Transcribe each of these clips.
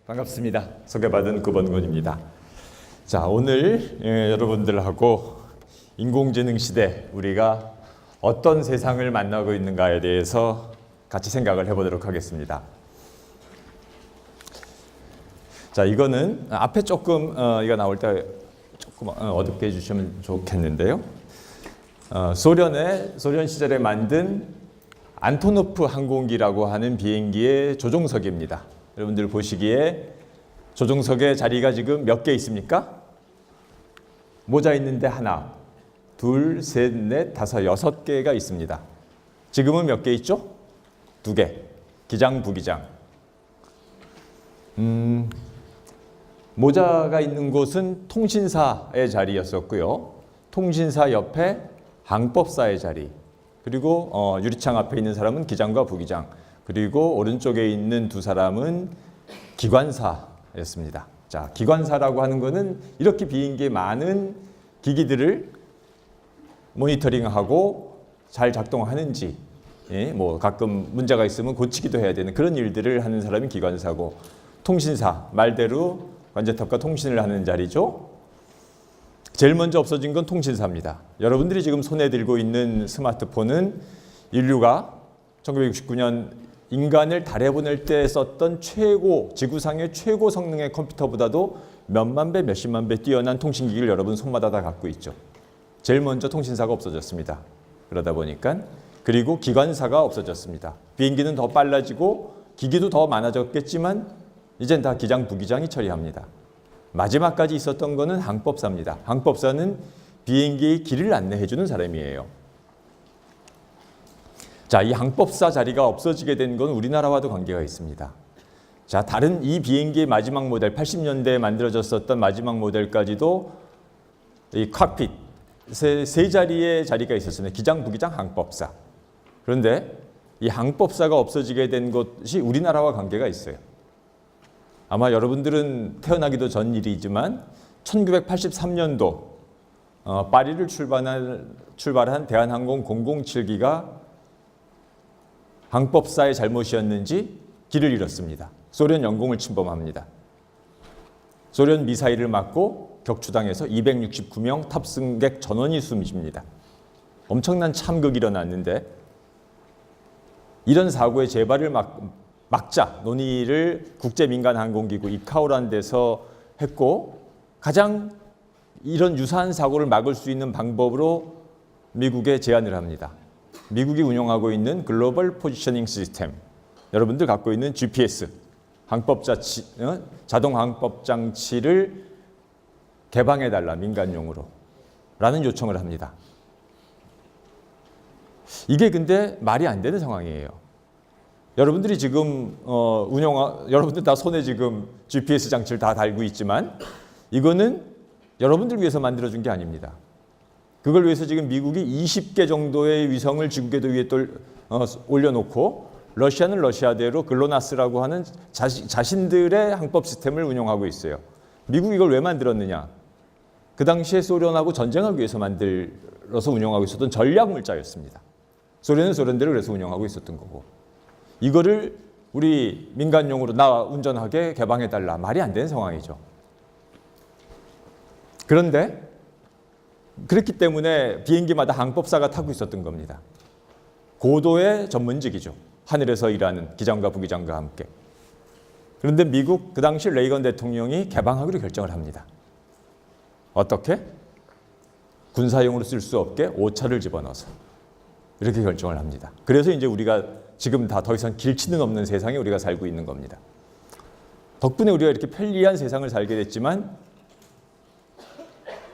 반갑습니다. 소개받은 구본곤입니다. 자, 오늘 여러분들하고 인공지능 시대 우리가 어떤 세상을 만나고 있는가에 대해서 같이 생각을 해보도록 하겠습니다. 자, 이거는 앞에 조금 이거 나올 때 조금 어둡게 해주시면 좋겠는데요. 소련 시절에 만든 안토노프 항공기라고 하는 비행기의 조종석입니다. 여러분들 보시기에 조종석의 자리가 지금 몇 개 있습니까? 모자 있는데 하나, 둘, 셋, 넷, 다섯, 6개가 있습니다. 지금은 몇 개 있죠? 2개. 기장, 부기장. 모자가 있는 곳은 통신사의 자리였었고요. 통신사 옆에 항법사의 자리. 그리고 유리창 앞에 있는 사람은 기장과 부기장. 그리고 오른쪽에 있는 두 사람은 기관사였습니다. 자, 기관사라고 하는 것은 이렇게 비행기에 많은 기기들을 모니터링하고 잘 작동하는지, 뭐 가끔 문제가 있으면 고치기도 해야 되는 그런 일들을 하는 사람이 기관사고, 통신사 말대로 관제탑과 통신을 하는 자리죠. 제일 먼저 없어진 건 통신사입니다. 여러분들이 지금 손에 들고 있는 스마트폰은 인류가 1969년 인간을 달에 보낼 때 썼던 지구상의 최고 성능의 컴퓨터보다도 몇만 배, 몇십만 배 뛰어난 통신기기를 여러분 손마다 다 갖고 있죠. 제일 먼저 통신사가 없어졌습니다. 그러다 보니까 그리고 기관사가 없어졌습니다. 비행기는 더 빨라지고 기기도 더 많아졌겠지만 이젠 다 기장, 부기장이 처리합니다. 마지막까지 있었던 거는 항법사입니다. 항법사는 비행기의 길을 안내해 주는 사람이에요. 자, 이 항법사 자리가 없어지게 된 건 우리나라와도 관계가 있습니다. 자, 다른 이 비행기의 마지막 모델, 80년대에 만들어졌었던 마지막 모델까지도 이 칵핏, 세 자리의 자리가 있었습니다. 기장, 부기장, 항법사. 그런데 이 항법사가 없어지게 된 것이 우리나라와 관계가 있어요. 아마 여러분들은 태어나기도 전 일이지만 1983년도 파리를 출발한 대한항공 007기가 항법사의 잘못이었는지 길을 잃었습니다. 소련 영공을 침범합니다. 소련 미사일을 맞고 격추당해서 269명 탑승객 전원이 숨집니다. 엄청난 참극이 일어났는데 이런 사고의 재발을 막자 논의를 국제민간항공기구 이카오라는 데서 했고, 가장 이런 유사한 사고를 막을 수 있는 방법으로 미국에 제안을 합니다. 미국이 운영하고 있는 글로벌 포지셔닝 시스템, 여러분들 갖고 있는 GPS, 자동 항법 장치를 개방해달라, 민간용으로 라는 요청을 합니다. 이게 근데 말이 안 되는 상황이에요. 여러분들이 지금 여러분들 다 손에 지금 GPS 장치를 다 달고 있지만 이거는 여러분들 위해서 만들어준 게 아닙니다. 그걸 위해서 지금 미국이 20개 정도의 위성을 지구궤도 위에 올려놓고 러시아는 러시아대로 글로나스라고 하는 자신들의 항법 시스템을 운영하고 있어요. 미국이 이걸 왜 만들었느냐? 그 당시에 소련하고 전쟁을 위해서 만들어서 운영하고 있었던 전략물자였습니다. 소련은 소련대로 그래서 운영하고 있었던 거고, 이거를 우리 민간용으로 나 운전하게 개방해달라, 말이 안 되는 상황이죠. 그런데 그렇기 때문에 비행기마다 항법사가 타고 있었던 겁니다. 고도의 전문직이죠. 하늘에서 일하는 기장과 부기장과 함께. 그런데 미국 그 당시 레이건 대통령이 개방하기로 결정을 합니다. 어떻게? 군사용으로 쓸 수 없게 오차를 집어넣어서 이렇게 결정을 합니다. 그래서 이제 우리가 지금 다 더 이상 길치는 없는 세상에 우리가 살고 있는 겁니다. 덕분에 우리가 이렇게 편리한 세상을 살게 됐지만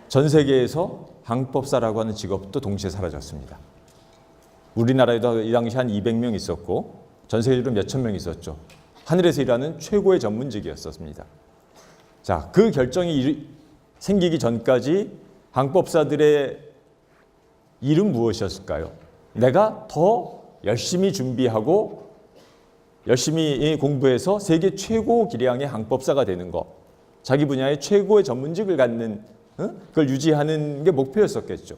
전 세계에서 항법사라고 하는 직업도 동시에 사라졌습니다. 우리나라에도 이 당시 한 200명 있었고 전 세계적으로 몇천 명 있었죠. 하늘에서 일하는 최고의 전문직이었습니다. 자, 그 결정이 생기기 전까지 항법사들의 일은 무엇이었을까요? 내가 더 열심히 준비하고 열심히 공부해서 세계 최고 기량의 항법사가 되는 것, 자기 분야의 최고의 전문직을 갖는 그걸 유지하는 게 목표였었겠죠.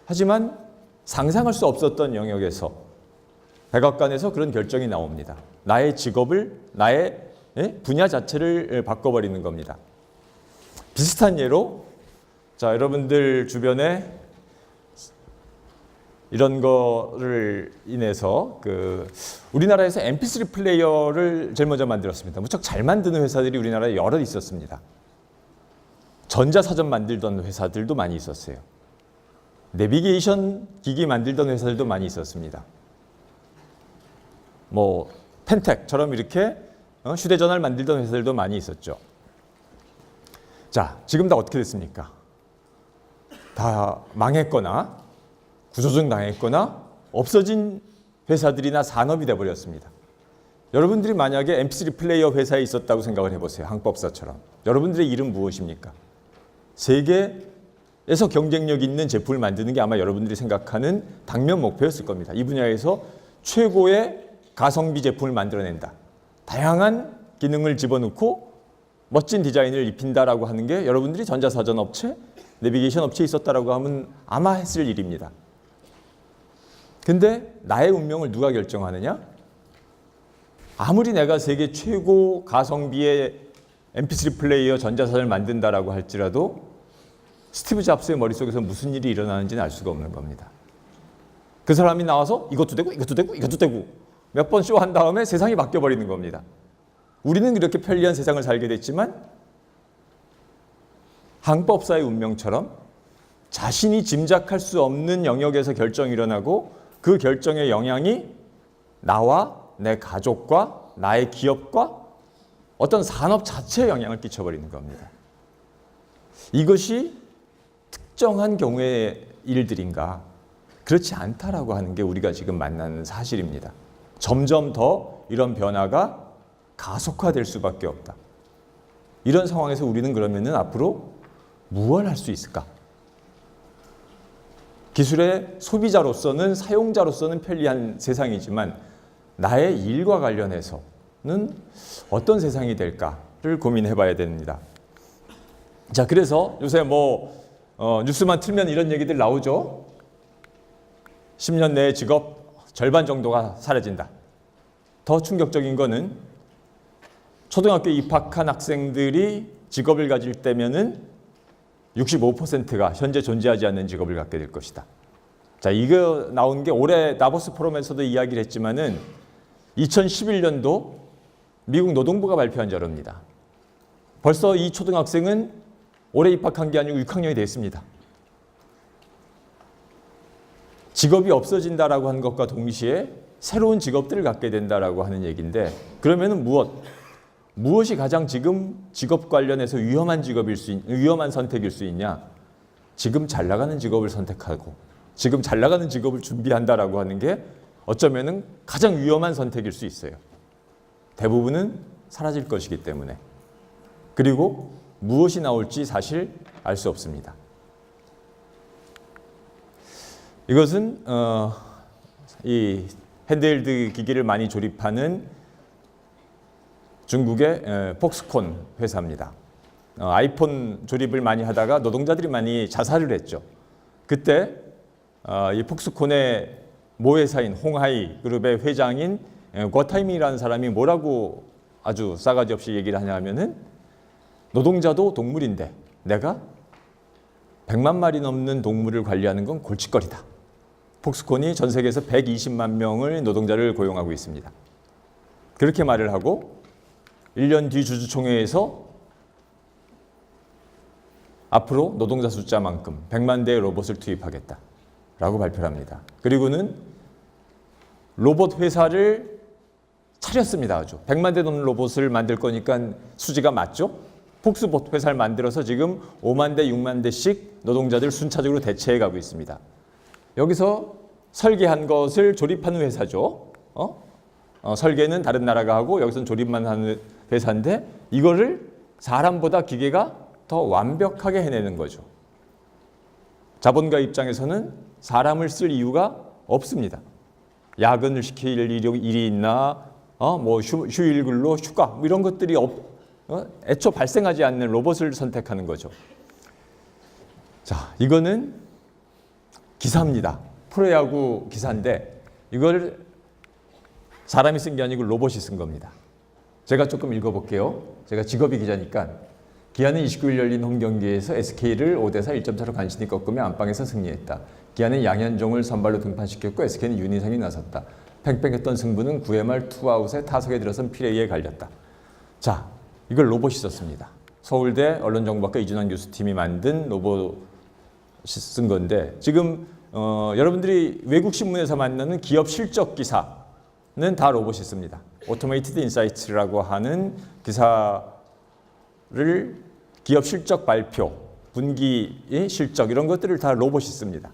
하지만 상상할 수 없었던 영역에서 백악관에서 그런 결정이 나옵니다. 나의 직업을, 나의 분야 자체를 바꿔버리는 겁니다. 비슷한 예로 자, 여러분들 주변에 이런 거를 인해서 우리나라에서 MP3 플레이어를 제일 먼저 만들었습니다. 무척 잘 만드는 회사들이 우리나라에 여러 있었습니다. 전자사전 만들던 회사들도 많이 있었어요. 내비게이션 기기 만들던 회사들도 많이 있었습니다. 뭐 펜텍처럼 이렇게 휴대전화를 만들던 회사들도 많이 있었죠. 자, 지금 다 어떻게 됐습니까? 다 망했거나 구조조정 당했거나 없어진 회사들이나 산업이 돼버렸습니다. 여러분들이 만약에 MP3 플레이어 회사에 있었다고 생각을 해보세요. 항법사처럼. 여러분들의 일은 무엇입니까? 세계에서 경쟁력 있는 제품을 만드는 게 아마 여러분들이 생각하는 당면 목표였을 겁니다. 이 분야에서 최고의 가성비 제품을 만들어낸다. 다양한 기능을 집어넣고 멋진 디자인을 입힌다라고 하는 게 여러분들이 전자사전 업체, 내비게이션 업체에 있었다라고 하면 아마 했을 일입니다. 근데 나의 운명을 누가 결정하느냐? 아무리 내가 세계 최고 가성비의 MP3 플레이어 전자사전을 만든다라고 할지라도 스티브 잡스의 머릿속에서 무슨 일이 일어나는지는 알 수가 없는 겁니다. 그 사람이 나와서 이것도 되고 이것도 되고 이것도 되고 몇 번 쇼한 다음에 세상이 바뀌어버리는 겁니다. 우리는 이렇게 편리한 세상을 살게 됐지만 항법사의 운명처럼 자신이 짐작할 수 없는 영역에서 결정이 일어나고 그 결정의 영향이 나와 내 가족과 나의 기업과 어떤 산업 자체에 영향을 끼쳐버리는 겁니다. 이것이 특정한 경우의 일들인가? 그렇지 않다라고 하는 게 우리가 지금 만나는 사실입니다. 점점 더 이런 변화가 가속화될 수밖에 없다. 이런 상황에서 우리는 그러면은 앞으로 무엇을 할 수 있을까? 기술의 소비자로서는 사용자로서는 편리한 세상이지만 나의 일과 관련해서는 어떤 세상이 될까를 고민해 봐야 됩니다. 자, 그래서 요새 뉴스만 틀면 이런 얘기들 나오죠. 10년 내에 직업 절반 정도가 사라진다. 더 충격적인 거는 초등학교 입학한 학생들이 직업을 가질 때면은 65%가 현재 존재하지 않는 직업을 갖게 될 것이다. 자, 이거 나온 게 올해 다보스 포럼에서도 이야기를 했지만은 2011년도 미국 노동부가 발표한 자료입니다. 벌써 이 초등학생은 올해 입학한 게 아니고 6학년이 됐습니다. 직업이 없어진다라고 하는 것과 동시에 새로운 직업들을 갖게 된다라고 하는 얘기인데 그러면은 무엇이 가장 지금 직업 관련해서 위험한 선택일 수 있냐? 지금 잘 나가는 직업을 선택하고 지금 잘 나가는 직업을 준비한다라고 하는 게 어쩌면은 가장 위험한 선택일 수 있어요. 대부분은 사라질 것이기 때문에. 그리고 무엇이 나올지 사실 알 수 없습니다. 이것은 이 핸드헬드 기기를 많이 조립하는 중국의 폭스콘 회사입니다. 아이폰 조립을 많이 하다가 노동자들이 많이 자살을 했죠. 그때 이 폭스콘의 모회사인 홍하이 그룹의 회장인 궈타이밍이라는 사람이 뭐라고 아주 싸가지 없이 얘기를 하냐 하면은 노동자도 동물인데 내가 100만 마리 넘는 동물을 관리하는 건 골칫거리다. 폭스콘이 전 세계에서 120만 명의 노동자를 고용하고 있습니다. 그렇게 말을 하고 1년 뒤 주주총회에서 앞으로 노동자 숫자만큼 100만 대의 로봇을 투입하겠다라고 발표를 합니다. 그리고는 로봇 회사를 차렸습니다. 아주 100만 대 넘는 로봇을 만들 거니까 수지가 맞죠? 폭스봇 회사를 만들어서 지금 5만 대, 6만 대씩 노동자들 순차적으로 대체해 가고 있습니다. 여기서 설계한 것을 조립하는 회사죠. 설계는 다른 나라가 하고 여기서는 조립만 하는 회사인데 이거를 사람보다 기계가 더 완벽하게 해내는 거죠. 자본가 입장에서는 사람을 쓸 이유가 없습니다. 야근을 시킬 일이 있나, 휴일근로, 휴가 이런 것들이 애초 발생하지 않는 로봇을 선택하는 거죠. 자, 이거는 기사입니다. 프로야구 기사인데 이걸 사람이 쓴 게 아니고 로봇이 쓴 겁니다. 제가 조금 읽어볼게요. 제가 직업이 기자니까. 기아는 29일 열린 홈 경기에서 SK를 5대4 1점차로 간신히 꺾으며 안방에서 승리했다. 기아는 양현종을 선발로 등판시켰고 SK는 윤희상이 나섰다. 팽팽했던 승부는 9회 말 투아웃에 타석에 들어선 피레이에 갈렸다. 자, 이걸 로봇이 썼습니다. 서울대 언론정보학과 이준환 교수팀이 만든 로봇이 쓴 건데 지금 여러분들이 외국 신문에서 만나는 기업 실적 기사는 다 로봇이 씁니다. 오토메이티드 인사이트라고 하는 기사를 기업 실적 발표, 분기의 실적 이런 것들을 다 로봇이 씁니다.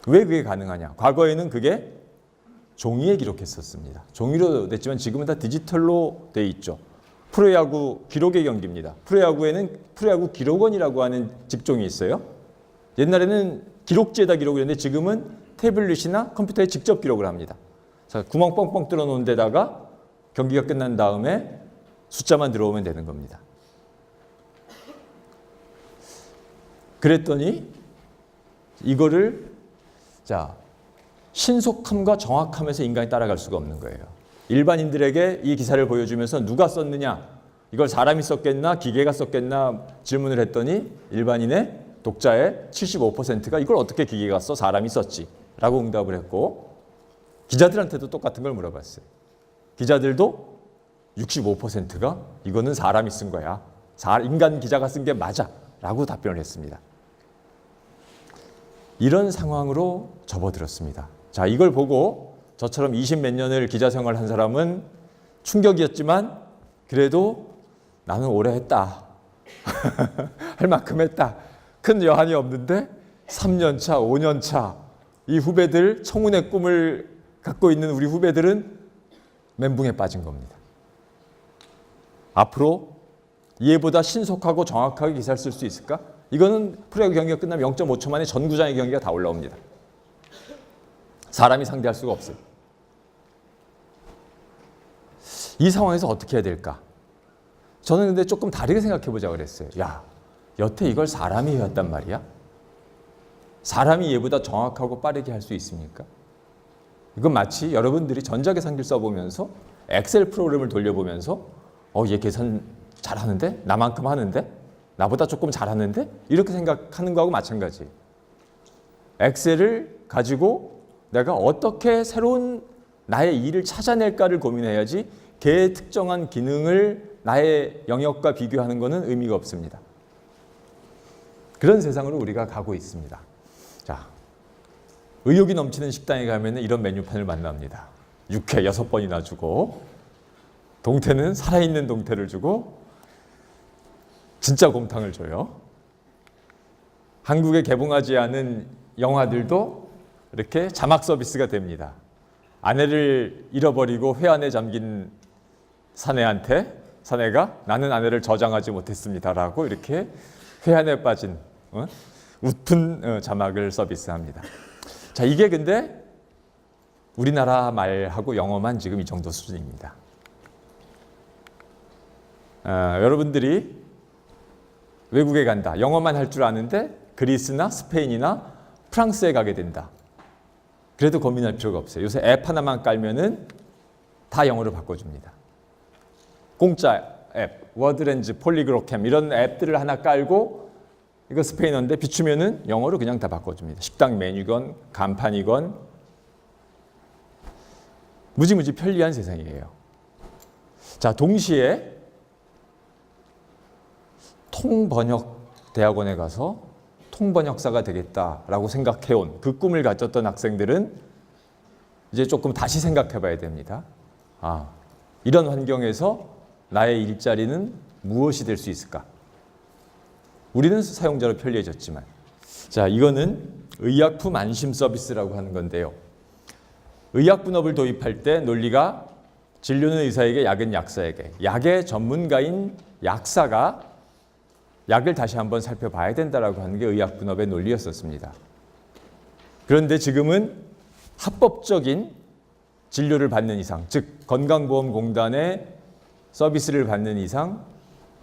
왜 그게 가능하냐? 과거에는 그게 종이에 기록했었습니다. 종이로 됐지만 지금은 다 디지털로 돼 있죠. 프로야구 기록의 경기입니다. 프로야구에는 프로야구 기록원이라고 하는 직종이 있어요. 옛날에는 기록지에다 기록을 했는데 지금은 태블릿이나 컴퓨터에 직접 기록을 합니다. 자, 구멍 뻥뻥 뚫어 놓은 데다가 경기가 끝난 다음에 숫자만 들어오면 되는 겁니다. 그랬더니 이거를 자 신속함과 정확함에서 인간이 따라갈 수가 없는 거예요. 일반인들에게 이 기사를 보여주면서 누가 썼느냐, 이걸 사람이 썼겠나 기계가 썼겠나 질문을 했더니 일반인의 독자의 75%가 이걸 어떻게 기계가 써 사람이 썼지 라고 응답을 했고 기자들한테도 똑같은 걸 물어봤어요. 기자들도 65%가 이거는 사람이 쓴 거야. 인간 기자가 쓴 게 맞아 라고 답변을 했습니다. 이런 상황으로 접어들었습니다. 자, 이걸 보고 저처럼 20몇 년을 기자 생활한 사람은 충격이었지만 그래도 나는 오래 했다. 할 만큼 했다. 큰 여한이 없는데 3년 차, 5년 차 이 후배들, 청운의 꿈을 갖고 있는 우리 후배들은 멘붕에 빠진 겁니다. 앞으로 이해보다 신속하고 정확하게 기사를 쓸 수 있을까? 이거는 프로야구 경기가 끝나면 0.5초 만에 전 구장의 경기가 다 올라옵니다. 사람이 상대할 수가 없어요. 이 상황에서 어떻게 해야 될까? 저는 근데 조금 다르게 생각해 보자 그랬어요. 야, 여태 이걸 사람이 해왔단 말이야? 사람이 얘보다 정확하고 빠르게 할 수 있습니까? 이건 마치 여러분들이 전자계산기를 써보면서 엑셀 프로그램을 돌려보면서 얘 계산 잘하는데? 나만큼 하는데? 나보다 조금 잘하는데? 이렇게 생각하는 거하고 마찬가지예요. 엑셀을 가지고 내가 어떻게 새로운 나의 일을 찾아낼까를 고민해야지 걔의 특정한 기능을 나의 영역과 비교하는 것은 의미가 없습니다. 그런 세상으로 우리가 가고 있습니다. 자, 의욕이 넘치는 식당에 가면 이런 메뉴판을 만납니다. 육회 6번이나 주고 동태는 살아있는 동태를 주고 진짜 곰탕을 줘요. 한국에 개봉하지 않은 영화들도 이렇게 자막 서비스가 됩니다. 아내를 잃어버리고 회한에 잠긴 사내가 나는 아내를 저장하지 못했습니다라고 이렇게 회한에 빠진 웃픈 자막을 서비스합니다. 자, 이게 근데 우리나라 말하고 영어만 지금 이 정도 수준입니다. 여러분들이 외국에 간다. 영어만 할 줄 아는데 그리스나 스페인이나 프랑스에 가게 된다. 그래도 고민할 필요가 없어요. 요새 앱 하나만 깔면은 다 영어로 바꿔줍니다. 공짜 앱, 워드렌즈, 폴리그로캠 이런 앱들을 하나 깔고 이거 스페인어인데 비추면은 영어로 그냥 다 바꿔줍니다. 식당 메뉴건 간판이건 무지무지 편리한 세상이에요. 자, 동시에 통번역 대학원에 가서 통번역사가 되겠다라고 생각해온 그 꿈을 가졌던 학생들은 이제 조금 다시 생각해봐야 됩니다. 이런 환경에서 나의 일자리는 무엇이 될 수 있을까? 우리는 사용자로 편리해졌지만 자, 이거는 의약품 안심 서비스라고 하는 건데요. 의약분업을 도입할 때 논리가 진료는 의사에게, 약은 약사에게, 약의 전문가인 약사가 약을 다시 한번 살펴봐야 된다라고 하는 게 의약분업의 논리였었습니다. 그런데 지금은 합법적인 진료를 받는 이상, 즉 건강보험공단의 서비스를 받는 이상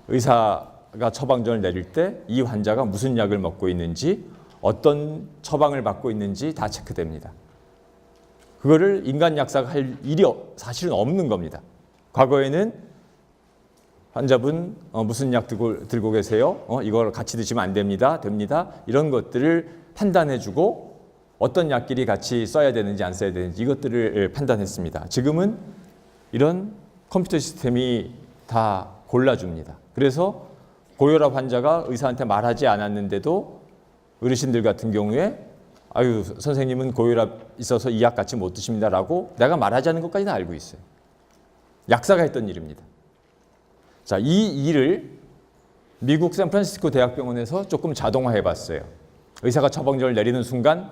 의사가 처방전을 내릴 때 이 환자가 무슨 약을 먹고 있는지 어떤 처방을 받고 있는지 다 체크됩니다. 그거를 인간 약사가 할 일이 사실은 없는 겁니다. 과거에는 환자분 무슨 약 들고 계세요? 이걸 같이 드시면 안 됩니다. 됩니다. 이런 것들을 판단해주고 어떤 약끼리 같이 써야 되는지 안 써야 되는지 이것들을 판단했습니다. 지금은 이런 컴퓨터 시스템이 다 골라줍니다. 그래서 고혈압 환자가 의사한테 말하지 않았는데도 어르신들 같은 경우에 아유 선생님은 고혈압 있어서 이 약 같이 못 드십니다라고 내가 말하지 않은 것까지 다 알고 있어요. 약사가 했던 일입니다. 자, 이 일을 미국 샌프란시스코 대학병원에서 조금 자동화해 봤어요. 의사가 처방전을 내리는 순간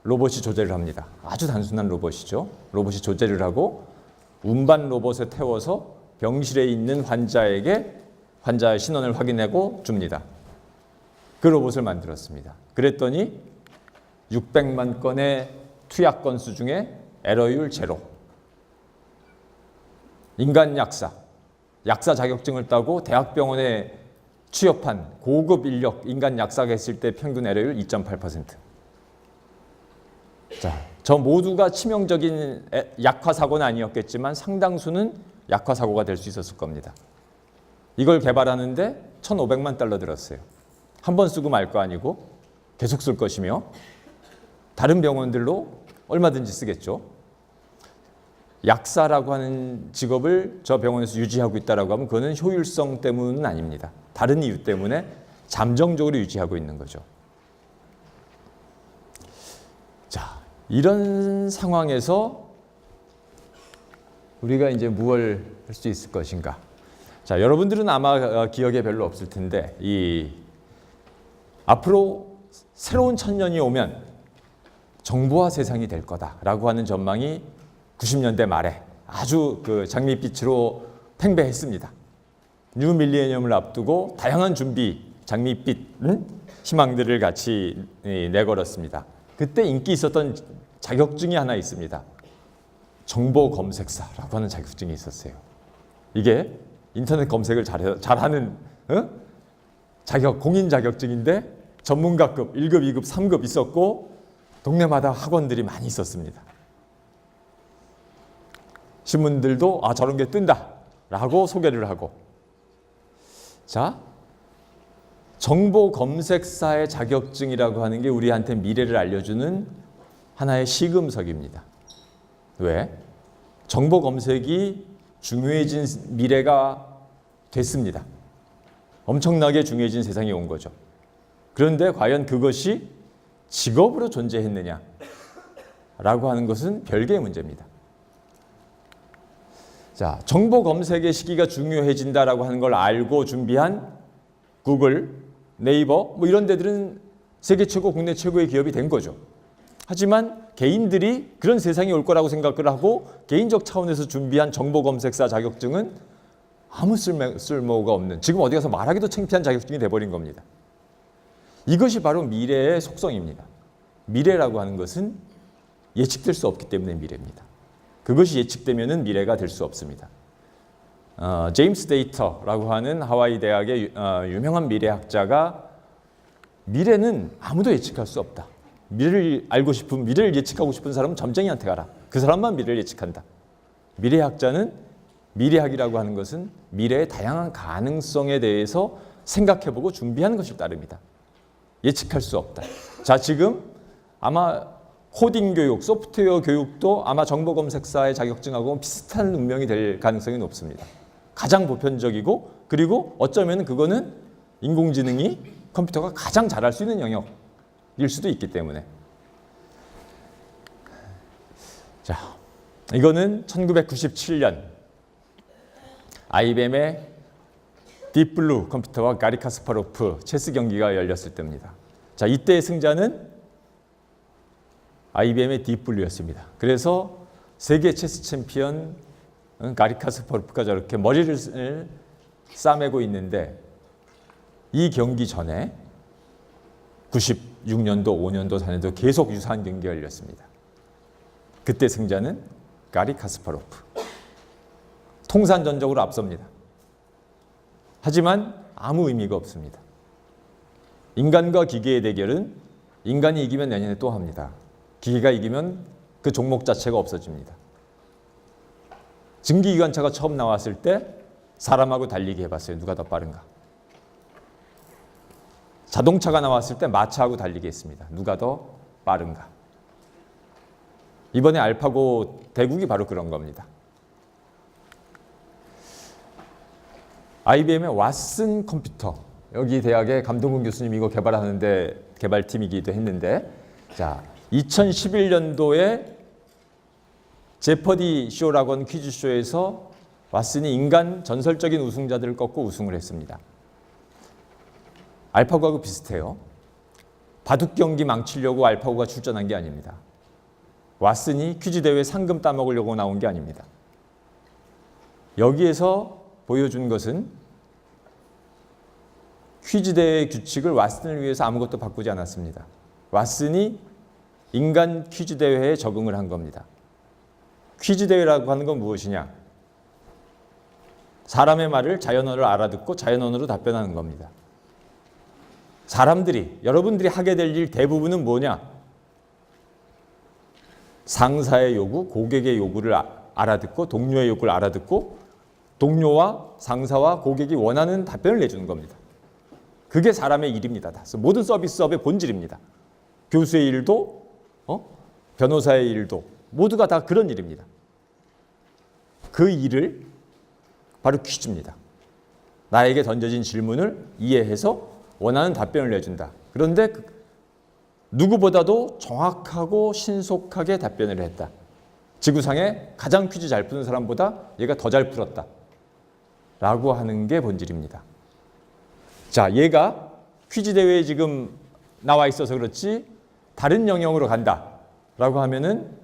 로봇이 조제를 합니다. 아주 단순한 로봇이죠. 로봇이 조제를 하고 운반 로봇에 태워서 병실에 있는 환자에게 환자의 신원을 확인하고 줍니다. 그 로봇을 만들었습니다. 그랬더니 600만 건의 투약 건수 중에 에러율 제로. 인간 약사 자격증을 따고 대학병원에 취업한 고급 인력 인간 약사가 했을 때 평균 에러율 2.8%. 자, 저 모두가 치명적인 약화 사고는 아니었겠지만 상당수는 약화 사고가 될 수 있었을 겁니다. 이걸 개발하는데 1,500만 달러 들었어요. 한 번 쓰고 말 거 아니고 계속 쓸 것이며 다른 병원들로 얼마든지 쓰겠죠. 약사라고 하는 직업을 저 병원에서 유지하고 있다고 하면 그거는 효율성 때문은 아닙니다. 다른 이유 때문에 잠정적으로 유지하고 있는 거죠. 자, 이런 상황에서 우리가 이제 무엇을 할 수 있을 것인가? 자, 여러분들은 아마 기억에 별로 없을 텐데 앞으로 새로운 천년이 오면 정보화 세상이 될 거다라고 하는 전망이 90년대 말에 아주 장밋빛으로 팽배했습니다. 뉴 밀레니엄을 앞두고 다양한 준비, 장밋빛 희망들을 같이 내걸었습니다. 그때 인기 있었던 자격증이 하나 있습니다. 정보 검색사라고 하는 자격증이 있었어요. 이게 인터넷 검색을 잘하는 공인 자격증인데 전문가급 1급, 2급, 3급 있었고 동네마다 학원들이 많이 있었습니다. 신문들도 저런 게 뜬다라고 소개를 하고 자, 정보 검색사의 자격증이라고 하는 게 우리한테 미래를 알려주는 하나의 시금석입니다. 왜? 정보 검색이 중요해진 미래가 됐습니다. 엄청나게 중요해진 세상이 온 거죠. 그런데 과연 그것이 직업으로 존재했느냐? 라고 하는 것은 별개의 문제입니다. 자, 정보 검색의 시기가 중요해진다라고 하는 걸 알고 준비한 구글, 네이버 뭐 이런 데들은 세계 최고, 국내 최고의 기업이 된 거죠. 하지만 개인들이 그런 세상이 올 거라고 생각을 하고 개인적 차원에서 준비한 정보 검색사 자격증은 아무 쓸모가 없는, 지금 어디 가서 말하기도 창피한 자격증이 돼버린 겁니다. 이것이 바로 미래의 속성입니다. 미래라고 하는 것은 예측될 수 없기 때문에 미래입니다. 그것이 예측되면은 미래가 될 수 없습니다. 제임스 데이터라고 하는 하와이 대학의 유명한 미래학자가 미래는 아무도 예측할 수 없다. 미래를 예측하고 싶은 사람은 점쟁이한테 가라. 그 사람만 미래를 예측한다. 미래학자는 미래학이라고 하는 것은 미래의 다양한 가능성에 대해서 생각해보고 준비하는 것을 따릅니다. 예측할 수 없다. 자, 지금 아마 코딩 교육, 소프트웨어 교육도 아마 정보 검색사의 자격증하고 비슷한 운명이 될 가능성이 높습니다. 가장 보편적이고 그리고 어쩌면 그거는 인공지능이 컴퓨터가 가장 잘할 수 있는 영역일 수도 있기 때문에. 자, 이거는 1997년 IBM의 딥블루 컴퓨터와 가리 카스파로프 체스 경기가 열렸을 때입니다. 자, 이때의 승자는 IBM의 딥블루였습니다. 그래서 세계 체스 챔피언 가리 카스파로프가 저렇게 머리를 싸매고 있는데 이 경기 전에 96년도, 5년도, 4년도 계속 유사한 경기가 열렸습니다. 그때 승자는 가리 카스파로프. 통산전적으로 앞섭니다. 하지만 아무 의미가 없습니다. 인간과 기계의 대결은 인간이 이기면 내년에 또 합니다. 기계가 이기면 그 종목 자체가 없어집니다. 증기기관차가 처음 나왔을 때 사람하고 달리기 해봤어요. 누가 더 빠른가? 자동차가 나왔을 때 마차하고 달리기 했습니다. 누가 더 빠른가? 이번에 알파고 대국이 바로 그런 겁니다. IBM의 왓슨 컴퓨터, 여기 대학의 감동근 교수님 이거 개발하는데 개발팀이기도 했는데, 자 2011년도에 제퍼디 쇼라고 하는 퀴즈쇼에서 왓슨이 인간 전설적인 우승자들을 꺾고 우승을 했습니다. 알파고하고 비슷해요. 바둑 경기 망치려고 알파고가 출전한 게 아닙니다. 왓슨이 퀴즈 대회 상금 따먹으려고 나온 게 아닙니다. 여기에서 보여준 것은 퀴즈 대회의 규칙을 왓슨을 위해서 아무것도 바꾸지 않았습니다. 왓슨이 인간 퀴즈 대회에 적응을 한 겁니다. 퀴즈 대회라고 하는 건 무엇이냐? 사람의 말을 자연어를 알아듣고 자연어로 답변하는 겁니다. 사람들이, 여러분들이 하게 될 일 대부분은 뭐냐? 상사의 요구, 고객의 요구를 알아듣고 동료의 요구를 알아듣고 동료와 상사와 고객이 원하는 답변을 내주는 겁니다. 그게 사람의 일입니다. 모든 서비스업의 본질입니다. 교수의 일도 변호사의 일도 모두가 다 그런 일입니다. 그 일을 바로 퀴즈입니다. 나에게 던져진 질문을 이해해서 원하는 답변을 내준다. 그런데 누구보다도 정확하고 신속하게 답변을 했다. 지구상에 가장 퀴즈 잘 푸는 사람보다 얘가 더 잘 풀었다. 라고 하는 게 본질입니다. 자, 얘가 퀴즈 대회에 지금 나와 있어서 그렇지 다른 영역으로 간다. 라고 하면은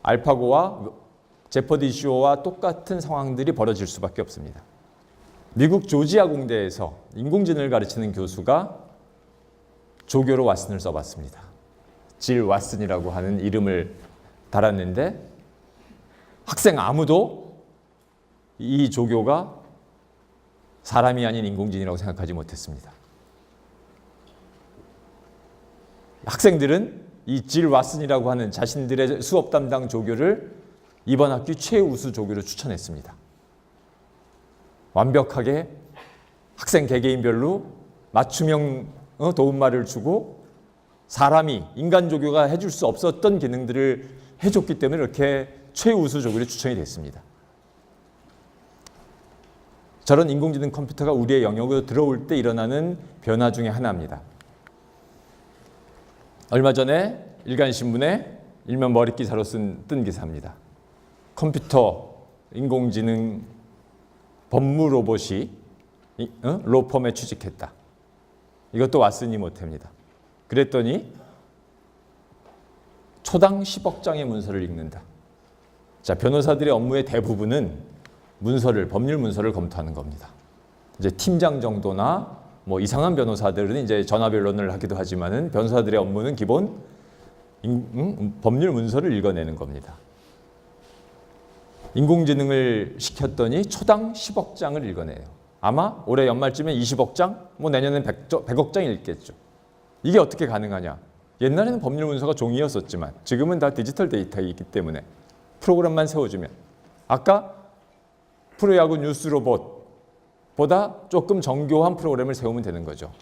알파고와 제퍼디 쇼와 똑같은 상황들이 벌어질 수밖에 없습니다. 미국 조지아 공대에서 인공지능을 가르치는 교수가 조교로 왓슨을 써봤습니다. 질 왓슨이라고 하는 이름을 달았는데 학생 아무도 이 조교가 사람이 아닌 인공지능이라고 생각하지 못했습니다. 학생들은 이 질 왓슨이라고 하는 자신들의 수업 담당 조교를 이번 학기 최우수 조교로 추천했습니다. 완벽하게 학생 개개인별로 맞춤형 도움말을 주고 사람이 인간 조교가 해줄 수 없었던 기능들을 해줬기 때문에 이렇게 최우수 조교로 추천이 됐습니다. 저런 인공지능 컴퓨터가 우리의 영역으로 들어올 때 일어나는 변화 중에 하나입니다. 얼마 전에 일간신문에 일면 머릿 기사로 뜬 기사입니다. 컴퓨터, 인공지능, 법무 로봇이 로펌에 취직했다. 이것도 왓슨이 못합니다. 그랬더니 초당 10억 장의 문서를 읽는다. 자, 변호사들의 업무의 대부분은 법률 문서를 검토하는 겁니다. 이제 팀장 정도나 뭐 이상한 변호사들은 이제 전화 변론을 하기도 하지만은 변호사들의 업무는 기본 법률 문서를 읽어내는 겁니다. 인공지능을 시켰더니 초당 10억 장을 읽어내요. 아마 올해 연말쯤에 20억 장, 뭐 내년엔 100억 장 읽겠죠. 이게 어떻게 가능하냐? 옛날에는 법률 문서가 종이였었지만 지금은 다 디지털 데이터이기 때문에 프로그램만 세워주면 아까 프로야구 뉴스 로봇보다 조금 정교한 프로그램을 세우면 되는 거죠.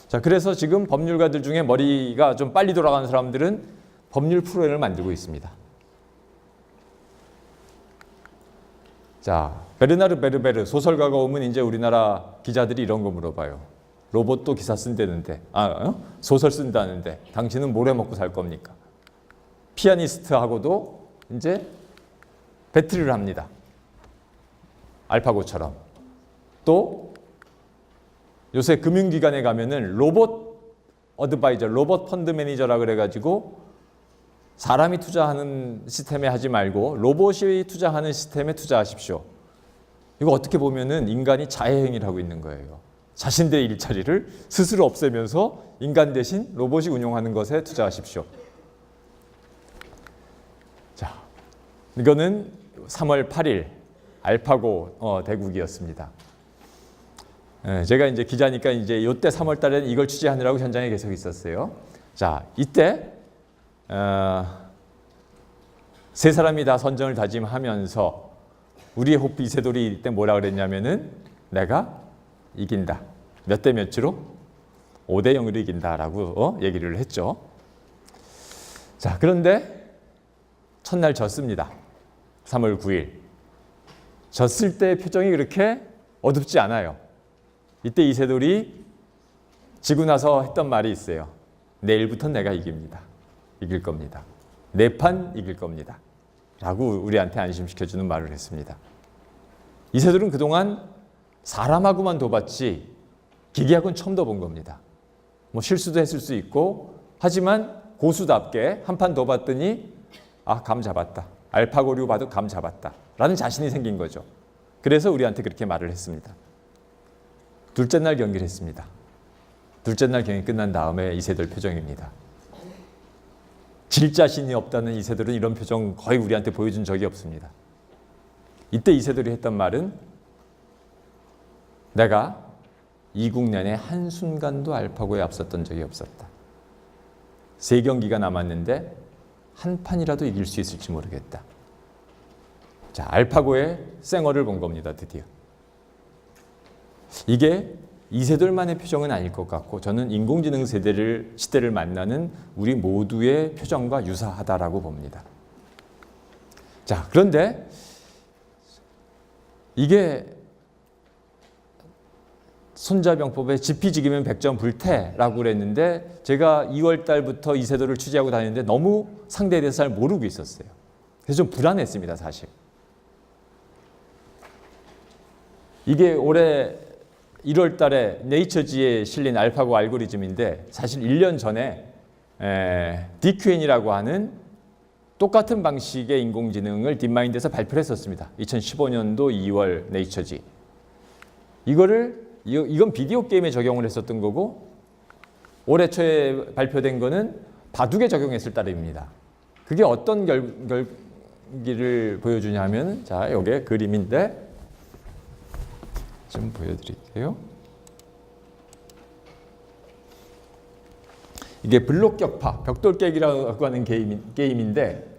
자, 그래서 지금 법률가들 중에 머리가 좀 빨리 돌아가는 사람들은 법률 프로그램을 만들고 있습니다. 자, 베르나르 베르베르 소설가가 오면 이제 우리나라 기자들이 이런 거 물어봐요. 로봇도 기사 쓴다는데, 소설 쓴다는데 당신은 뭘 해 먹고 살 겁니까? 피아니스트하고도 이제 배틀을 합니다. 알파고처럼. 또 요새 금융기관에 가면은 로봇 어드바이저, 로봇 펀드 매니저라 그래가지고 사람이 투자하는 시스템에 하지 말고 로봇이 투자하는 시스템에 투자하십시오. 이거 어떻게 보면은 인간이 자해행위를 하고 있는 거예요. 자신들의 일자리를 스스로 없애면서 인간 대신 로봇이 운용하는 것에 투자하십시오. 자, 이거는 3월 8일 알파고 대국이었습니다. 제가 이제 기자니까 이제 이때 3월 달에는 이걸 취재하느라고 현장에 계속 있었어요. 자, 이때 세 사람이 다 선정을 다짐하면서 우리의 호프 이세돌이 이때 뭐라 그랬냐면은 내가 이긴다. 몇 대 몇으로? 5대 0으로 이긴다라고 얘기를 했죠. 자, 그런데 첫날 졌습니다. 3월 9일. 졌을 때 표정이 그렇게 어둡지 않아요. 이때 이세돌이 지고 나서 했던 말이 있어요. 내일부터 내가 이깁니다. 이길 겁니다. 네 판 이길 겁니다. 라고 우리한테 안심시켜주는 말을 했습니다. 이세돌은 그동안 사람하고만 둬봤지 기계하고는 처음 둬본 겁니다. 뭐 실수도 했을 수 있고 하지만 고수답게 한 판 더 봤더니 감 잡았다. 알파고류 봐도 감 잡았다. 라는 자신이 생긴 거죠. 그래서 우리한테 그렇게 말을 했습니다. 둘째 날 경기를 했습니다. 둘째 날 경기 끝난 다음에 이세돌 표정입니다. 질 자신이 없다는 이세돌은 이런 표정 거의 우리한테 보여준 적이 없습니다. 이때 이세돌이 했던 말은 내가 이국 내내 한순간도 알파고에 앞섰던 적이 없었다. 3경기가 남았는데 한 판이라도 이길 수 있을지 모르겠다. 자, 알파고의 쌩얼을 본 겁니다. 드디어. 이게 이세돌만의 표정은 아닐 것 같고 저는 인공지능 시대를 만나는 우리 모두의 표정과 유사하다라고 봅니다. 자, 그런데 이게 손자병법에 지피지기면 백전 불태라고 그랬는데 제가 2월 달부터 이세돌을 취재하고 다니는데 너무 상대에 대해서 잘 모르고 있었어요. 그래서 좀 불안했습니다, 사실. 이게 올해 1월 달에 네이처지에 실린 알파고 알고리즘인데 사실 1년 전에 DQN이라고 하는 똑같은 방식의 인공지능을 딥마인드에서 발표를 했었습니다. 2015년도 2월 네이처지. 이건 비디오 게임에 적용을 했었던 거고 올해 초에 발표된 거는 바둑에 적용했을 따름입니다. 그게 어떤 결기를 보여주냐면 자, 이게 그림인데 좀 보여드릴게요. 이게 블록 격파, 벽돌 깨기라고 하는 게임인데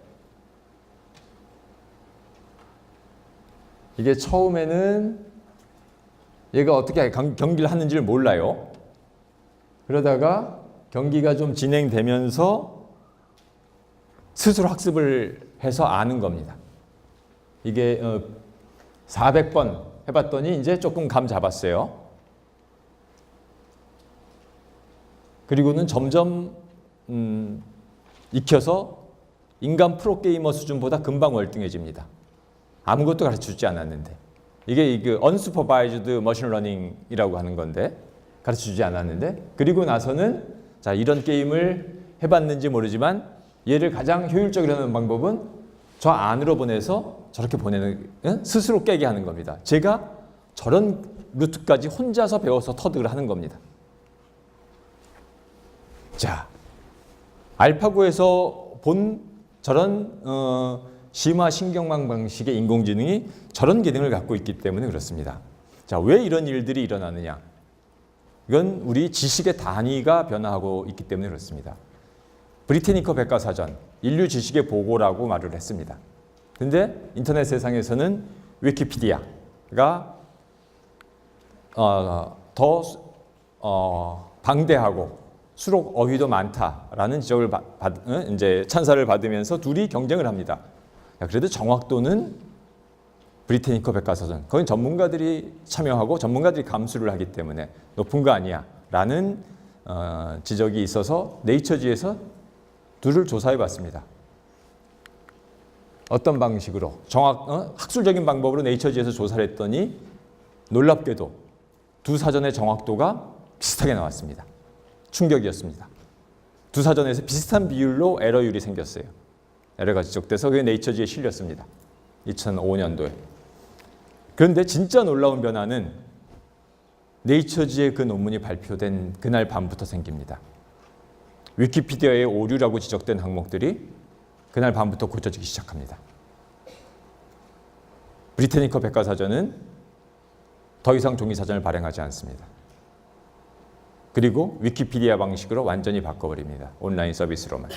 이게 처음에는 얘가 어떻게 경기를 하는지를 몰라요. 그러다가 경기가 좀 진행되면서 스스로 학습을 해서 아는 겁니다. 이게 400번 해봤더니 이제 조금 감 잡았어요. 그리고는 점점 익혀서 인간 프로게이머 수준보다 금방 월등해집니다. 아무것도 가르쳐주지 않았는데. 이게 unsupervised machine learning이라고 하는 건데 가르쳐주지 않았는데 그리고 나서는 자, 이런 게임을 해봤는지 모르지만 얘를 가장 효율적으로 하는 방법은 저 안으로 보내서 저렇게 보내는 스스로 깨게 하는 겁니다. 제가 저런 루트까지 혼자서 배워서 터득을 하는 겁니다. 자, 알파고에서 본 저런 심화 신경망 방식의 인공지능이 저런 기능을 갖고 있기 때문에 그렇습니다. 자, 왜 이런 일들이 일어나느냐? 이건 우리 지식의 단위가 변화하고 있기 때문에 그렇습니다. 브리테니커 백과사전, 인류 지식의 보고라고 말을 했습니다. 근데 인터넷 세상에서는 위키피디아가 더 방대하고 수록 어휘도 많다라는 지적을 이제 찬사를 받으면서 둘이 경쟁을 합니다. 야, 그래도 정확도는 브리테니커 백과사전, 거긴 전문가들이 참여하고 전문가들이 감수를 하기 때문에 높은 거 아니야 라는 지적이 있어서 네이처지에서 둘을 조사해 봤습니다. 어떤 방식으로 학술적인 방법으로 네이처지에서 조사를 했더니 놀랍게도 두 사전의 정확도가 비슷하게 나왔습니다. 충격이었습니다. 두 사전에서 비슷한 비율로 에러율이 생겼어요. 에러가 지적돼서 그게 네이처지에 실렸습니다. 2005년도에. 그런데 진짜 놀라운 변화는 네이처지의 그 논문이 발표된 그날 밤부터 생깁니다. 위키피디아의 오류라고 지적된 항목들이 그날 밤부터 고쳐지기 시작합니다. 브리테니커 백과사전은 더 이상 종이사전을 발행하지 않습니다. 그리고 위키피디아 방식으로 완전히 바꿔버립니다. 온라인 서비스로만.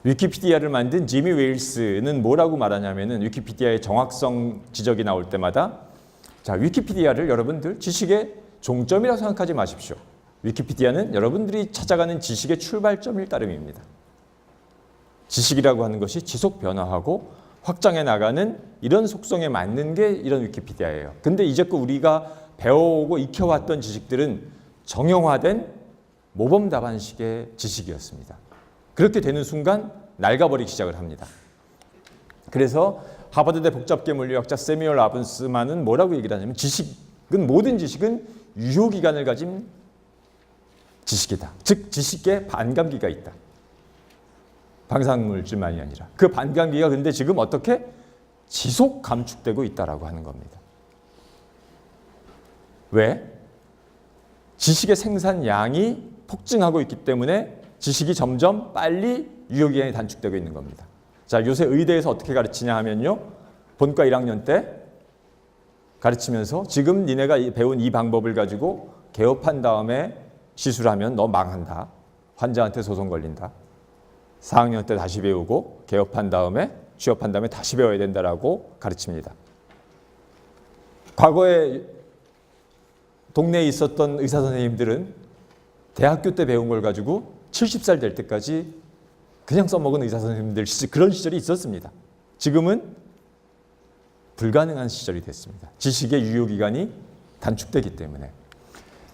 위키피디아를 만든 지미 웨일스는 뭐라고 말하냐면은 위키피디아의 정확성 지적이 나올 때마다 자, 위키피디아를 여러분들 지식의 종점이라고 생각하지 마십시오. 위키피디아는 여러분들이 찾아가는 지식의 출발점일 따름입니다. 지식이라고 하는 것이 지속 변화하고 확장해 나가는 이런 속성에 맞는 게 이런 위키피디아예요. 근데 이제껏 우리가 배워오고 익혀왔던 지식들은 정형화된 모범 답안식의 지식이었습니다. 그렇게 되는 순간 낡아버리기 시작을 합니다. 그래서 하버드대 복잡계 물리학자 세뮤얼 아븐스만은 뭐라고 얘기를 하냐면 모든 지식은 유효기간을 가진 지식이다. 즉 지식에 반감기가 있다. 방사능물질만이 아니라 그 반감기가 근데 지금 어떻게 지속 감축되고 있다라고 하는 겁니다. 왜? 지식의 생산량이 폭증하고 있기 때문에 지식이 점점 빨리 유효기간이 단축되고 있는 겁니다. 자, 요새 의대에서 어떻게 가르치냐 하면요. 본과 1학년 때 가르치면서 지금 니네가 배운 이 방법을 가지고 개업한 다음에 시술하면 너 망한다. 환자한테 소송 걸린다. 4학년 때 다시 배우고 개업한 다음에 취업한 다음에 다시 배워야 된다라고 가르칩니다. 과거에 동네에 있었던 의사 선생님들은 대학교 때 배운 걸 가지고 70살 될 때까지 그냥 써먹은 의사 선생님들 그런 시절이 있었습니다. 지금은 불가능한 시절이 됐습니다. 지식의 유효기간이 단축되기 때문에.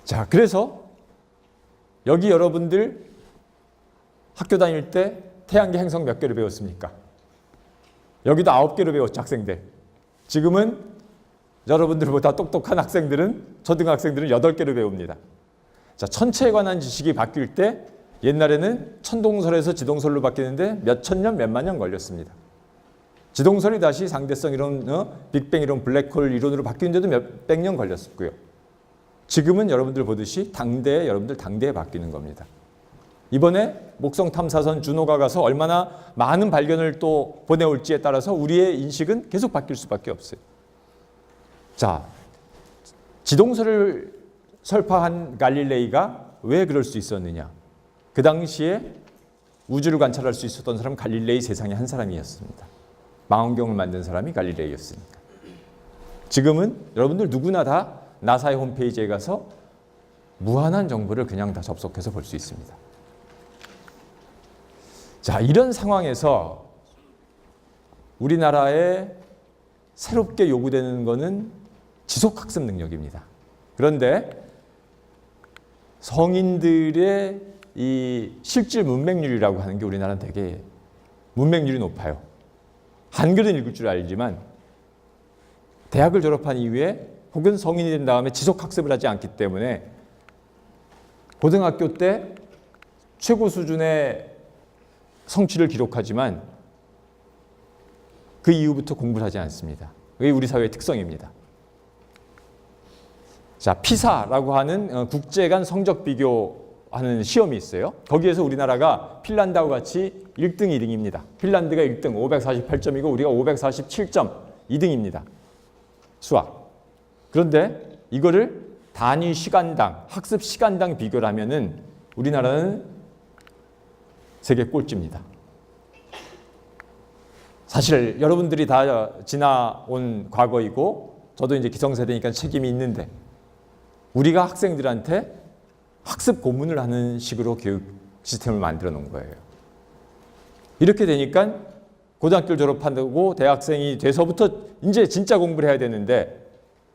자, 그래서 여기 여러분들 학교 다닐 때 태양계 행성 몇 개를 배웠습니까? 여기도 9개로 배웠죠, 학생들. 지금은 여러분들보다 똑똑한 학생들은 초등학생들은 8개를 배웁니다. 자, 천체에 관한 지식이 바뀔 때 옛날에는 천동설에서 지동설로 바뀌는데 몇천 년, 몇만 년 걸렸습니다. 지동설이 다시 상대성 이론, 빅뱅 이론, 블랙홀 이론으로 바뀌는데도 몇백 년 걸렸고요. 지금은 여러분들 보듯이 여러분들 당대에 바뀌는 겁니다. 이번에 목성 탐사선 준호가 가서 얼마나 많은 발견을 또 보내올지에 따라서 우리의 인식은 계속 바뀔 수밖에 없어요. 자, 지동설을 설파한 갈릴레이가 왜 그럴 수 있었느냐? 그 당시에 우주를 관찰할 수 있었던 사람은 갈릴레이 세상에 한 사람이었습니다. 망원경을 만든 사람이 갈릴레이였으니까. 지금은 여러분들 누구나 다 나사의 홈페이지에 가서 무한한 정보를 그냥 다 접속해서 볼 수 있습니다. 자, 이런 상황에서 우리나라에 새롭게 요구되는 것은 지속학습 능력입니다. 그런데 성인들의 이 실질 문맹률이라고 하는 게 우리나라는 되게 문맹률이 높아요. 한글은 읽을 줄 알지만 대학을 졸업한 이후에 혹은 성인이 된 다음에 지속학습을 하지 않기 때문에 고등학교 때 최고 수준의 성취를 기록하지만 그 이후부터 공부를 하지 않습니다. 그게 우리 사회의 특성입니다. 자, 피사라고 하는 국제 간 성적 비교하는 시험이 있어요. 거기에서 우리나라가 핀란드하고 같이 1등, 2등입니다. 핀란드가 1등 548점이고 우리가 547점 2등입니다. 수학. 그런데 이거를 단위 시간당, 학습 시간당 비교를 하면은 우리나라는 세계 꼴찌입니다. 사실 여러분들이 다 지나온 과거이고 저도 이제 기성세대니까 책임이 있는데 우리가 학생들한테 학습 고문을 하는 식으로 교육 시스템을 만들어 놓은 거예요. 이렇게 되니까 고등학교를 졸업하고 대학생이 돼서부터 이제 진짜 공부를 해야 되는데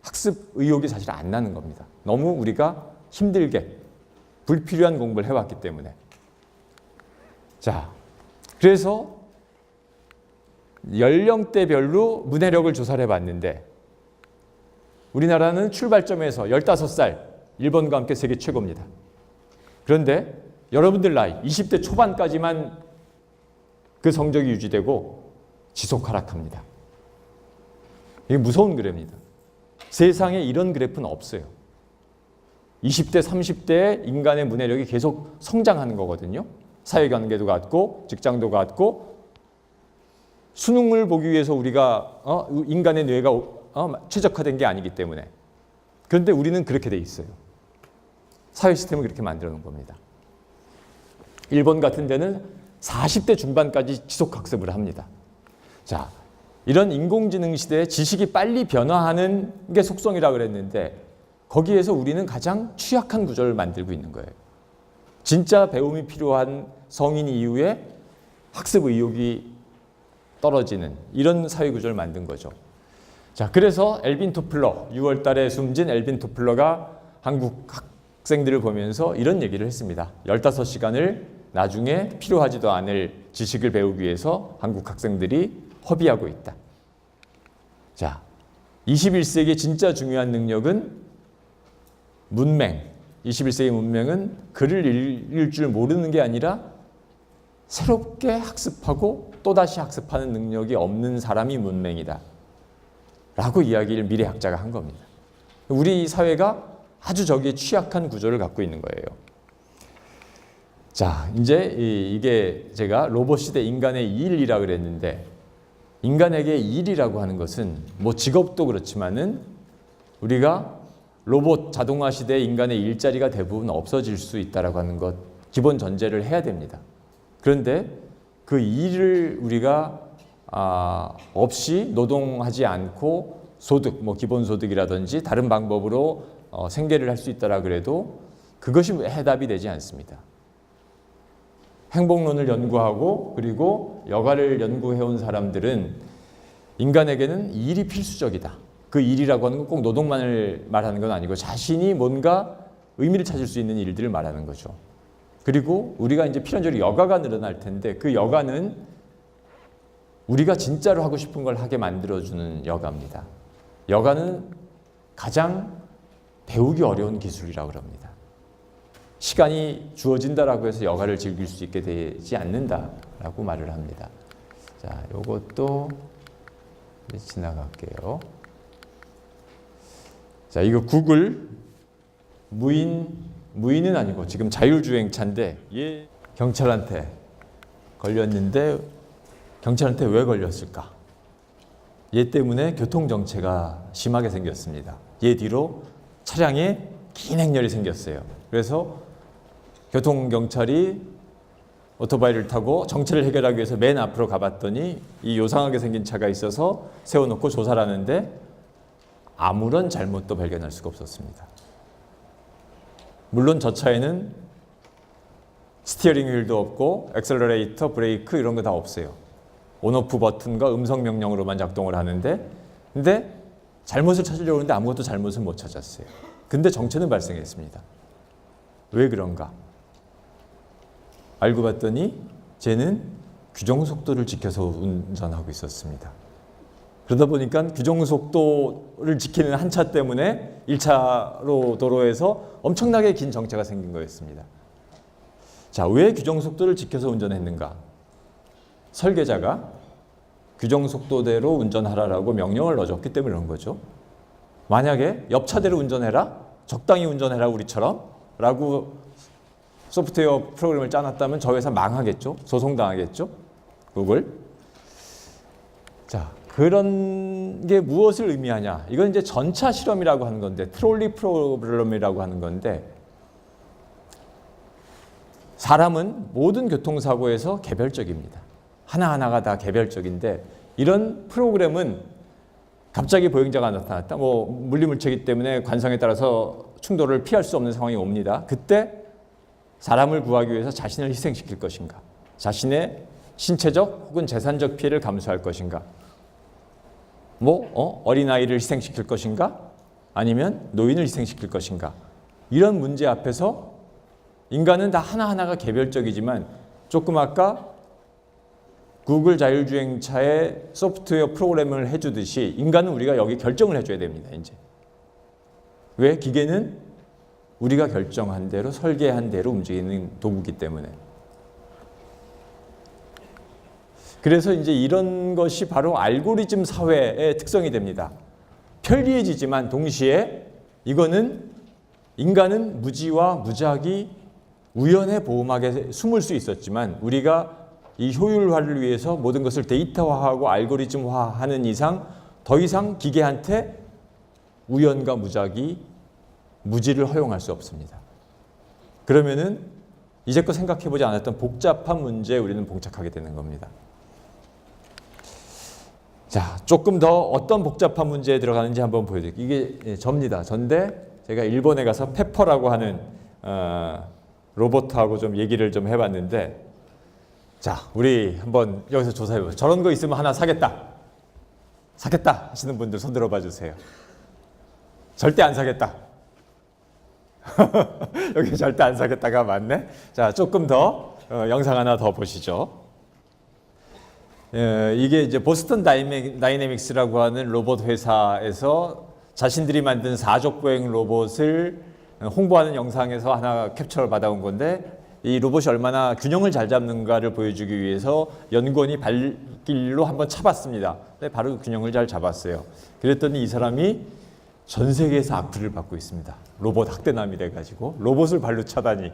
학습 의욕이 사실 안 나는 겁니다. 너무 우리가 힘들게 불필요한 공부를 해왔기 때문에. 자, 그래서 연령대별로 문해력을 조사를 해봤는데 우리나라는 출발점에서 15살, 일본과 함께 세계 최고입니다. 그런데 여러분들 나이 20대 초반까지만 그 성적이 유지되고 지속 하락합니다. 이게 무서운 그래프입니다. 세상에 이런 그래프는 없어요. 20대, 30대에 인간의 문해력이 계속 성장하는 거거든요. 사회관계도 같고 직장도 같고 수능을 보기 위해서 우리가 인간의 뇌가 최적화된 게 아니기 때문에. 그런데 우리는 그렇게 돼 있어요. 사회 시스템을 그렇게 만들어 놓은 겁니다. 일본 같은 데는 40대 중반까지 지속학습을 합니다. 자, 이런 인공지능 시대에 지식이 빨리 변화하는 게 속성이라고 그랬는데 거기에서 우리는 가장 취약한 구조를 만들고 있는 거예요. 진짜 배움이 필요한 성인 이후에 학습 의욕이 떨어지는 이런 사회 구조를 만든 거죠. 자, 그래서 엘빈 토플러, 6월 달에 숨진 엘빈 토플러가 한국 학생들을 보면서 이런 얘기를 했습니다. 15시간을 나중에 필요하지도 않을 지식을 배우기 위해서 한국 학생들이 허비하고 있다. 자, 21세기 진짜 중요한 능력은 문맹. 21세기 문맹은 글을 읽을 줄 모르는 게 아니라 새롭게 학습하고 또다시 학습하는 능력이 없는 사람이 문맹이다. 라고 이야기를 미래학자가 한 겁니다. 우리 사회가 아주 저기에 취약한 구조를 갖고 있는 거예요. 자, 이제 이게 제가 로봇 시대 인간의 일이라고 그랬는데 인간에게 일이라고 하는 것은 뭐 직업도 그렇지만은 우리가 로봇 자동화 시대에 인간의 일자리가 대부분 없어질 수 있다라고 하는 것 기본 전제를 해야 됩니다. 그런데 그 일을 우리가 없이 노동하지 않고 소득, 뭐 기본소득이라든지 다른 방법으로 생계를 할 수 있다라 그래도 그것이 해답이 되지 않습니다. 행복론을 연구하고 그리고 여가를 연구해온 사람들은 인간에게는 일이 필수적이다. 그 일이라고 하는 건 꼭 노동만을 말하는 건 아니고 자신이 뭔가 의미를 찾을 수 있는 일들을 말하는 거죠. 그리고 우리가 이제 필연적으로 여가가 늘어날 텐데 그 여가는 우리가 진짜로 하고 싶은 걸 하게 만들어주는 여가입니다. 여가는 가장 배우기 어려운 기술이라고 합니다. 시간이 주어진다라고 해서 여가를 즐길 수 있게 되지 않는다라고 말을 합니다. 자, 요것도 지나갈게요. 자, 이거 구글 무인은 아니고 지금 자율주행차인데 얘 경찰한테 걸렸는데 경찰한테 왜 걸렸을까? 얘 때문에 교통정체가 심하게 생겼습니다. 얘 뒤로 차량에 긴 행렬이 생겼어요. 그래서 교통경찰이 오토바이를 타고 정체를 해결하기 위해서 맨 앞으로 가봤더니 이 요상하게 생긴 차가 있어서 세워놓고 조사를 하는데 아무런 잘못도 발견할 수가 없었습니다. 물론 저 차에는 스티어링 휠도 없고 엑셀러레이터, 브레이크 이런 거 다 없어요. 온오프 버튼과 음성 명령으로만 작동을 하는데 근데 잘못을 찾으려고 하는데 아무것도 잘못을 못 찾았어요. 근데 정체는 발생했습니다. 왜 그런가? 알고 봤더니 쟤는 규정속도를 지켜서 운전하고 있었습니다. 그러다 보니까 규정속도를 지키는 한 차 때문에 1차로 도로에서 엄청나게 긴 정체가 생긴 거였습니다. 자, 왜 규정속도를 지켜서 운전했는가? 설계자가 규정속도대로 운전하라라고 명령을 넣어줬기 때문에 그런 거죠. 만약에 옆차대로 운전해라, 적당히 운전해라 우리처럼 라고 소프트웨어 프로그램을 짜놨다면 저 회사 망하겠죠. 소송당하겠죠. 구글. 자, 그런 게 무엇을 의미하냐. 이건 이제 전차 실험이라고 하는 건데 트롤리 프로그램이라고 하는 건데 사람은 모든 교통사고에서 개별적입니다. 하나하나가 다 개별적인데 이런 프로그램은 갑자기 보행자가 나타났다. 뭐 물리물체이기 때문에 관성에 따라서 충돌을 피할 수 없는 상황이 옵니다. 그때 사람을 구하기 위해서 자신을 희생시킬 것인가? 자신의 신체적 혹은 재산적 피해를 감수할 것인가? 어린아이를 희생시킬 것인가? 아니면 노인을 희생시킬 것인가? 이런 문제 앞에서 인간은 다 하나하나가 개별적이지만 조금 아까 구글 자율주행차의 소프트웨어 프로그램을 해주듯이 인간은 우리가 여기 결정을 해줘야 됩니다. 이제 왜? 기계는 우리가 결정한 대로 설계한 대로 움직이는 도구이기 때문에. 그래서 이제 이런 것이 바로 알고리즘 사회의 특성이 됩니다. 편리해지지만 동시에 이거는 인간은 무지와 무작위 우연의 보호막에 숨을 수 있었지만 우리가 이 효율화를 위해서 모든 것을 데이터화하고 알고리즘화하는 이상 더 이상 기계한테 우연과 무작위, 무지를 허용할 수 없습니다. 그러면은 이제껏 생각해보지 않았던 복잡한 문제에 우리는 봉착하게 되는 겁니다. 자, 조금 더 어떤 복잡한 문제에 들어가는지 한번 보여드릴게요. 이게 접니다. 전데 제가 일본에 가서 페퍼라고 하는 로봇하고 좀 얘기를 좀 해봤는데, 자, 우리 한번 여기서 조사해보세요. 저런 거 있으면 하나 사겠다. 사겠다 하시는 분들 손 들어봐 주세요. 절대 안 사겠다. 여기 절대 안 사겠다가 맞네. 자, 조금 더 영상 하나 더 보시죠. 이게 이제 보스턴 다이내믹스라고 하는 로봇 회사에서 자신들이 만든 사족보행 로봇을 홍보하는 영상에서 하나 캡처를 받아온 건데, 이 로봇이 얼마나 균형을 잘 잡는가를 보여주기 위해서 연구원이 발길로 한번 차봤습니다. 근데 바로 균형을 잘 잡았어요. 그랬더니 이 사람이 전 세계에서 악플을 받고 있습니다. 로봇 학대남이 돼가지고 로봇을 발로 차다니.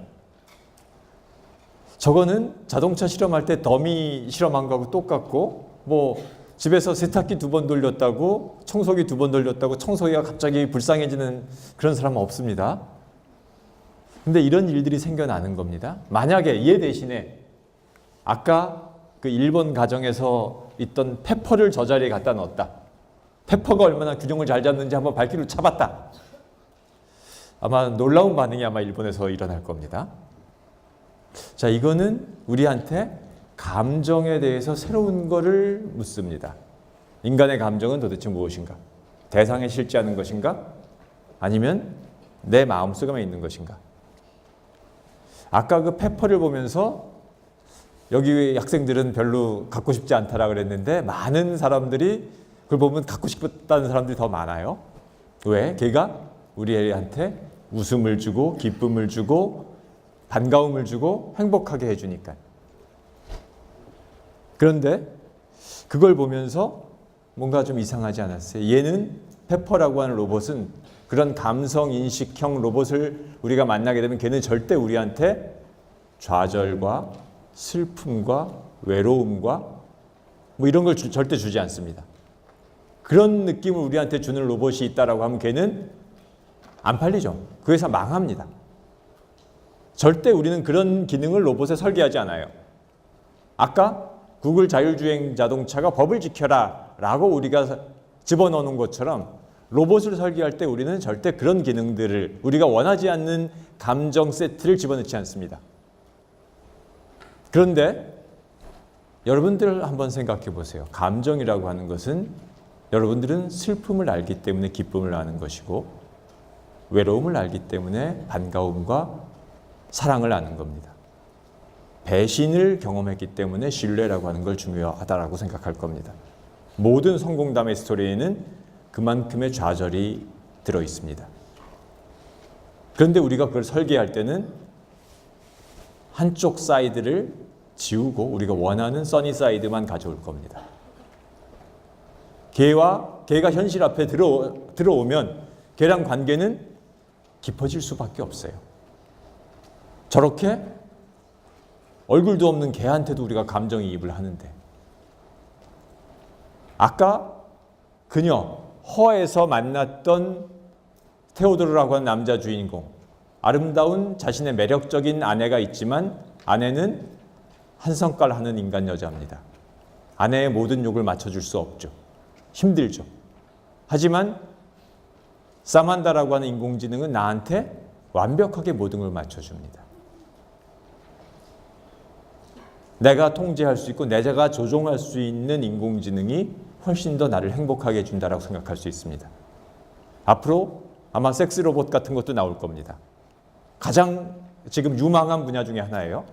저거는 자동차 실험할 때 더미 실험한 거하고 똑같고, 뭐 집에서 세탁기 2번 돌렸다고 청소기 2번 돌렸다고 청소기가 갑자기 불쌍해지는 그런 사람은 없습니다. 근데 이런 일들이 생겨나는 겁니다. 만약에 얘 대신에 아까 그 일본 가정에서 있던 페퍼를 저 자리에 갖다 넣었다. 페퍼가 얼마나 균형을 잘 잡는지 한번 발길로 차봤다. 아마 놀라운 반응이 아마 일본에서 일어날 겁니다. 자, 이거는 우리한테 감정에 대해서 새로운 거를 묻습니다. 인간의 감정은 도대체 무엇인가? 대상에 실제하는 것인가? 아니면 내 마음속에만 있는 것인가? 아까 그 페퍼를 보면서 여기 학생들은 별로 갖고 싶지 않다라 그랬는데, 많은 사람들이 그걸 보면 갖고 싶다는 사람들이 더 많아요. 왜? 걔가 우리 애한테 웃음을 주고 기쁨을 주고 반가움을 주고 행복하게 해주니까. 그런데 그걸 보면서 뭔가 좀 이상하지 않았어요. 얘는 페퍼라고 하는 로봇은 그런 감성 인식형 로봇을 우리가 만나게 되면 걔는 절대 우리한테 좌절과 슬픔과 외로움과 뭐 이런 걸 절대 주지 않습니다. 그런 느낌을 우리한테 주는 로봇이 있다라고 하면 걔는 안 팔리죠. 그 회사 망합니다. 절대 우리는 그런 기능을 로봇에 설계하지 않아요. 아까 구글 자율주행 자동차가 법을 지켜라 라고 우리가 집어넣는 것처럼 로봇을 설계할 때 우리는 절대 그런 기능들을, 우리가 원하지 않는 감정 세트를 집어넣지 않습니다. 그런데 여러분들 한번 생각해 보세요. 감정이라고 하는 것은 여러분들은 슬픔을 알기 때문에 기쁨을 아는 것이고, 외로움을 알기 때문에 반가움과 사랑을 아는 겁니다. 배신을 경험했기 때문에 신뢰라고 하는 걸 중요하다라고 생각할 겁니다. 모든 성공담의 스토리에는 그만큼의 좌절이 들어 있습니다. 그런데 우리가 그걸 설계할 때는 한쪽 사이드를 지우고 우리가 원하는 써니 사이드만 가져올 겁니다. 걔가 현실 앞에 들어오면 걔랑 관계는 깊어질 수밖에 없어요. 저렇게 얼굴도 없는 걔한테도 우리가 감정이입을 하는데, 아까 그녀 허에서 만났던 테오도르라고 하는 남자 주인공, 아름다운 자신의 매력적인 아내가 있지만 아내는 한 성깔 하는 인간 여자입니다. 아내의 모든 욕을 맞춰줄 수 없죠. 힘들죠. 하지만 사만다라고 하는 인공지능은 나한테 완벽하게 모든 걸 맞춰줍니다. 내가 통제할 수 있고 내가 조종할 수 있는 인공지능이 훨씬 더 나를 행복하게 해준다고 생각할 수 있습니다. 앞으로 아마 섹스 로봇 같은 것도 나올 겁니다. 가장 지금 유망한 분야 중에 하나예요.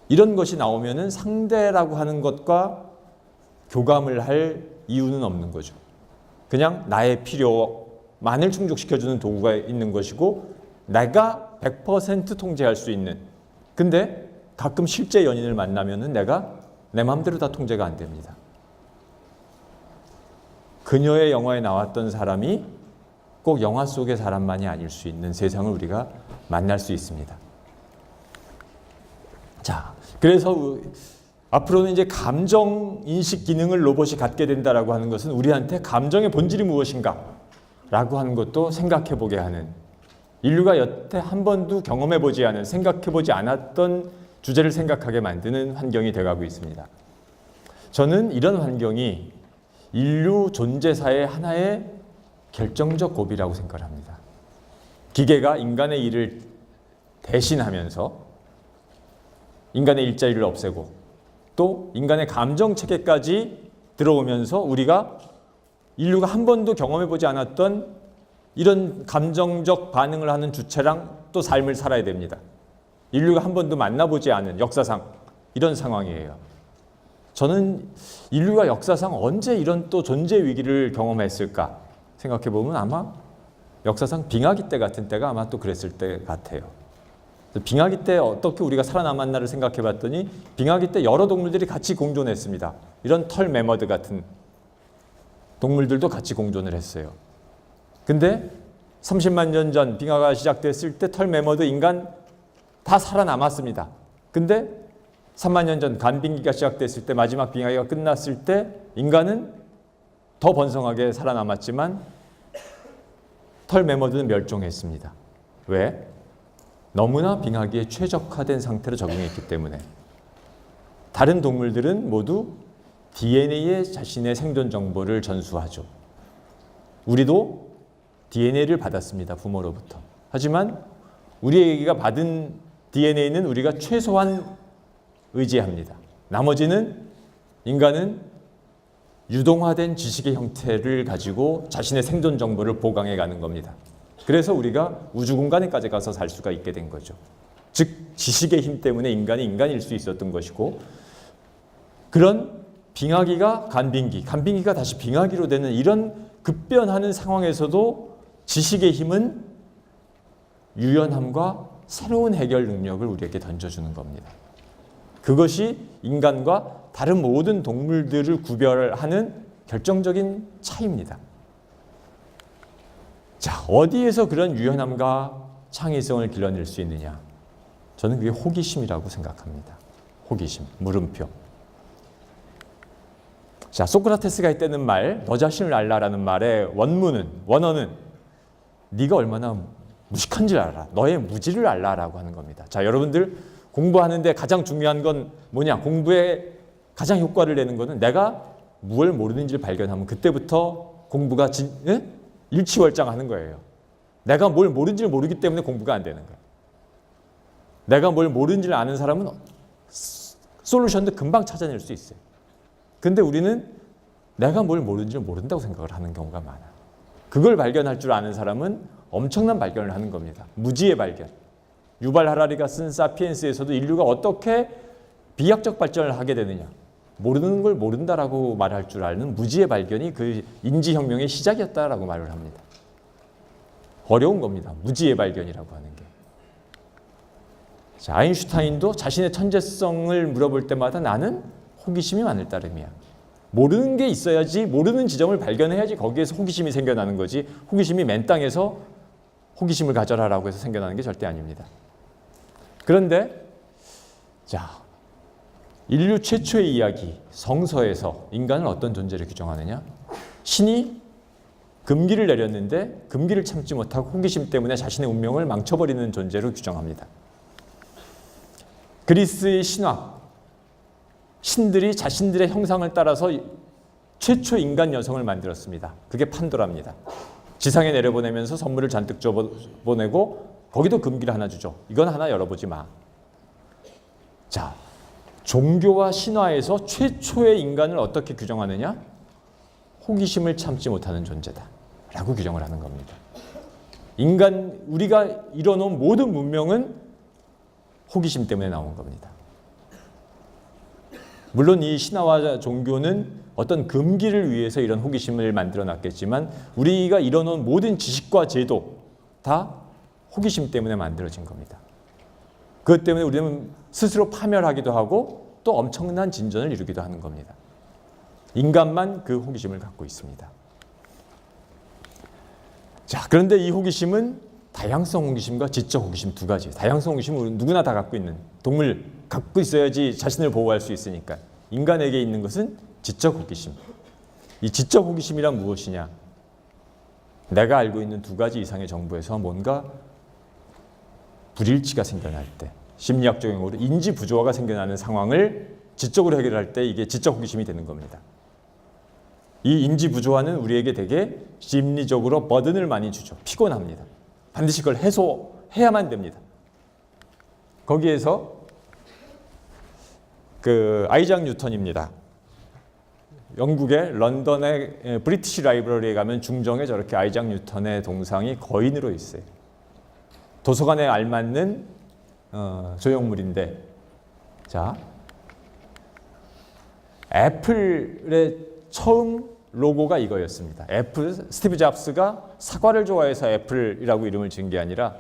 이런 것이 나오면은 상대라고 하는 것과 교감을 할 이유는 없는 거죠. 그냥 나의 필요만을 충족시켜주는 도구가 있는 것이고, 내가 100% 통제할 수 있는. 근데 가끔 실제 연인을 만나면은 내가 내 마음대로 다 통제가 안 됩니다. 그녀의 영화에 나왔던 사람이 꼭 영화 속의 사람만이 아닐 수 있는 세상을 우리가 만날 수 있습니다. 자, 그래서 앞으로는 이제 감정 인식 기능을 로봇이 갖게 된다라고 하는 것은 우리한테 감정의 본질이 무엇인가 라고 하는 것도 생각해 보게 하는 인류가 여태 한 번도 경험해보지 않은, 생각해보지 않았던 주제를 생각하게 만드는 환경이 돼가고 있습니다. 저는 이런 환경이 인류 존재사의 하나의 결정적 고비라고 생각합니다. 기계가 인간의 일을 대신하면서 인간의 일자리를 없애고 또 인간의 감정체계까지 들어오면서 우리가 인류가 한 번도 경험해보지 않았던 이런 감정적 반응을 하는 주체랑 또 삶을 살아야 됩니다. 인류가 한 번도 만나보지 않은 역사상 이런 상황이에요. 저는 인류가 역사상 언제 이런 또 존재 위기를 경험했을까 생각해보면 아마 역사상 빙하기 때 같은 때가 아마 또 그랬을 때 같아요. 빙하기 때 어떻게 우리가 살아남았나를 생각해봤더니 빙하기 때 여러 동물들이 같이 공존했습니다. 이런 털 매머드 같은 동물들도 같이 공존을 했어요. 근데 30만 년 전 빙하가 시작됐을 때 털 매머드 인간 다 살아남았습니다. 근데 3만 년 전 간빙기가 시작됐을 때 마지막 빙하기가 끝났을 때 인간은 더 번성하게 살아남았지만 털 매머드는 멸종했습니다. 왜? 너무나 빙하기에 최적화된 상태로 적응했기 때문에. 다른 동물들은 모두 DNA에 자신의 생존 정보를 전수하죠. 우리도 DNA를 받았습니다. 부모로부터. 하지만 우리에게가 받은 DNA는 우리가 최소한 의지합니다. 나머지는 인간은 유동화된 지식의 형태를 가지고 자신의 생존 정보를 보강해 가는 겁니다. 그래서 우리가 우주 공간에까지 가서 살 수가 있게 된 거죠. 즉 지식의 힘 때문에 인간이 인간일 수 있었던 것이고, 그런 빙하기가 간빙기, 간빙기가 다시 빙하기로 되는 이런 급변하는 상황에서도 지식의 힘은 유연함과 새로운 해결 능력을 우리에게 던져주는 겁니다. 그것이 인간과 다른 모든 동물들을 구별하는 결정적인 차이입니다. 자, 어디에서 그런 유연함과 창의성을 길러낼 수 있느냐? 저는 그게 호기심이라고 생각합니다. 호기심, 물음표. 자, 소크라테스가 했다는 말, 너 자신을 알라라는 말의 원어는 네가 얼마나 무식한 줄 알아. 너의 무지를 알라라고 하는 겁니다. 자, 여러분들 공부하는데 가장 중요한 건 뭐냐? 공부에 가장 효과를 내는 거는 내가 뭘 모르는지를 발견하면 그때부터 공부가 일취월장하는 거예요. 내가 뭘 모르는지를 모르기 때문에 공부가 안 되는 거예요. 내가 뭘 모르는지를 아는 사람은 솔루션도 금방 찾아낼 수 있어요. 근데 우리는 내가 뭘 모르는지를 모른다고 생각을 하는 경우가 많아요. 그걸 발견할 줄 아는 사람은 엄청난 발견을 하는 겁니다. 무지의 발견. 유발 하라리가 쓴 사피엔스에서도 인류가 어떻게 비약적 발전을 하게 되느냐. 모르는 걸 모른다라고 말할 줄 아는 무지의 발견이 그 인지혁명의 시작이었다라고 말을 합니다. 어려운 겁니다. 무지의 발견이라고 하는 게. 자, 아인슈타인도 자신의 천재성을 물어볼 때마다 나는 호기심이 많을 따름이야. 모르는 게 있어야지, 모르는 지점을 발견해야지 거기에서 호기심이 생겨나는 거지, 호기심이 맨 땅에서 호기심을 가져라라고 해서 생겨나는 게 절대 아닙니다. 그런데 자, 인류 최초의 이야기 성서에서 인간을 어떤 존재를 규정하느냐? 신이 금기를 내렸는데 금기를 참지 못하고 호기심 때문에 자신의 운명을 망쳐버리는 존재로 규정합니다. 그리스의 신화, 신들이 자신들의 형상을 따라서 최초 인간 여성을 만들었습니다. 그게 판도라입니다. 지상에 내려보내면서 선물을 잔뜩 줘보내고 거기도 금기를 하나 주죠. 이건 하나 열어보지 마. 자, 종교와 신화에서 최초의 인간을 어떻게 규정하느냐? 호기심을 참지 못하는 존재다 라고 규정을 하는 겁니다. 인간, 우리가 이뤄놓은 모든 문명은 호기심 때문에 나온 겁니다. 물론 이 신화와 종교는 어떤 금기를 위해서 이런 호기심을 만들어 놨겠지만 우리가 이뤄놓은 모든 지식과 제도 다 호기심 때문에 만들어진 겁니다. 그것 때문에 우리는 스스로 파멸하기도 하고 또 엄청난 진전을 이루기도 하는 겁니다. 인간만 그 호기심을 갖고 있습니다. 자, 그런데 이 호기심은 다양성 호기심과 지적 호기심 두 가지. 다양성 호기심은 누구나 다 갖고 있는, 동물 갖고 있어야지 자신을 보호할 수 있으니까. 인간에게 있는 것은 지적 호기심. 이 지적 호기심이란 무엇이냐? 내가 알고 있는 두 가지 이상의 정보에서 뭔가 불일치가 생겨날 때, 심리학적 용어로 인지 부조화가 생겨나는 상황을 지적으로 해결할 때 이게 지적 호기심이 되는 겁니다. 이 인지 부조화는 우리에게 되게 심리적으로 버든을 많이 주죠. 피곤합니다. 반드시 그걸 해소해야만 됩니다. 거기에서 그 아이작 뉴턴입니다. 영국의 런던의 브리티시 라이브러리에 가면 중정에 저렇게 아이작 뉴턴의 동상이 거인으로 있어요. 도서관에 알맞는 조형물인데, 자, 애플의 처음 로고가 이거였습니다. 스티브 잡스가 사과를 좋아해서 애플이라고 이름을 지은 게 아니라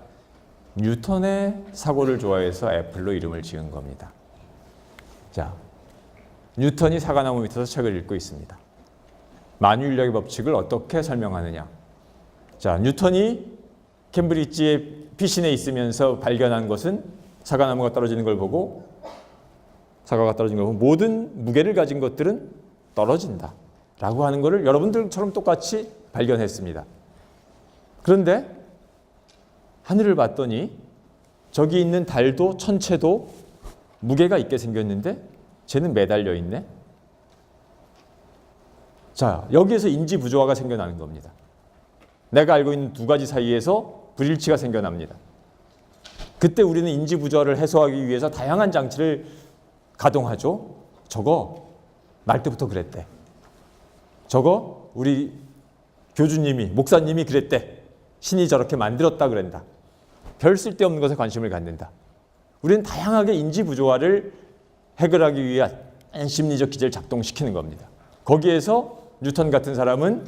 뉴턴의 사고를 좋아해서 애플로 이름을 지은 겁니다. 자, 뉴턴이 사과나무 밑에서 책을 읽고 있습니다. 만유인력의 법칙을 어떻게 설명하느냐. 자, 뉴턴이 캠브리지의 피신에 있으면서 발견한 것은 사과나무가 떨어지는 걸 보고, 사과가 떨어진 걸 보고 모든 무게를 가진 것들은 떨어진다 라고 하는 것을 여러분들처럼 똑같이 발견했습니다. 그런데 하늘을 봤더니 저기 있는 달도 천체도 무게가 있게 생겼는데 쟤는 매달려 있네. 자, 여기에서 인지 부조화가 생겨나는 겁니다. 내가 알고 있는 두 가지 사이에서 불일치가 생겨납니다. 그때 우리는 인지 부조화를 해소하기 위해서 다양한 장치를 가동하죠. 저거 날 때부터 그랬대. 저거 우리 교주님이, 목사님이 그랬대. 신이 저렇게 만들었다 그랬다. 별 쓸데없는 것에 관심을 갖는다. 우리는 다양하게 인지 부조화를 해결하기 위한 심리적 기제를 작동시키는 겁니다. 거기에서 뉴턴 같은 사람은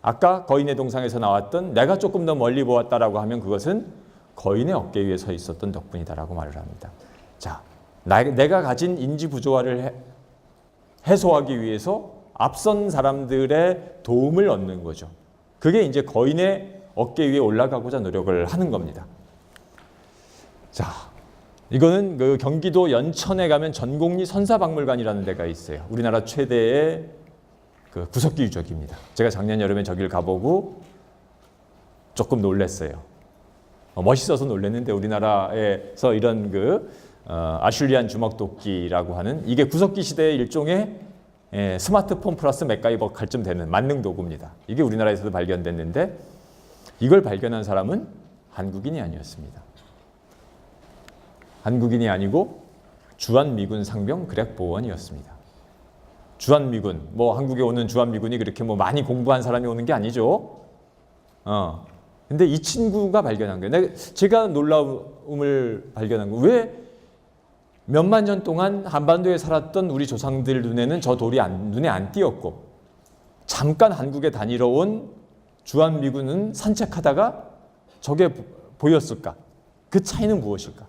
아까 거인의 동상에서 나왔던 내가 조금 더 멀리 보았다라고 하면 그것은 거인의 어깨 위에 서 있었던 덕분이다라고 말을 합니다. 자, 내가 가진 인지 부조화를 해소하기 위해서 앞선 사람들의 도움을 얻는 거죠. 그게 이제 거인의 어깨 위에 올라가고자 노력을 하는 겁니다. 자, 이거는 그 경기도 연천에 가면 전곡리 선사박물관이라는 데가 있어요. 우리나라 최대의 그 구석기 유적입니다. 제가 작년 여름에 저길 가보고 조금 놀랐어요. 멋있어서 놀랐는데 우리나라에서 이런 아슐리안 주먹도끼라고 하는 이게 구석기 시대의 일종의 스마트폰 플러스 맥가이버 갈쯤 되는 만능 도구입니다. 이게 우리나라에서도 발견됐는데 이걸 발견한 사람은 한국인이 아니었습니다. 한국인이 아니고 주한미군 상병 그렉보원이었습니다. 주한미군, 한국에 오는 주한미군이 그렇게 많이 공부한 사람이 오는 게 아니죠. 근데 이 친구가 발견한 거예요. 제가 놀라움을 발견한 거. 왜 몇만 년 동안 한반도에 살았던 우리 조상들 눈에는 저 돌이 눈에 안 띄었고 잠깐 한국에 다니러 온 주한미군은 산책하다가 저게 보였을까? 그 차이는 무엇일까?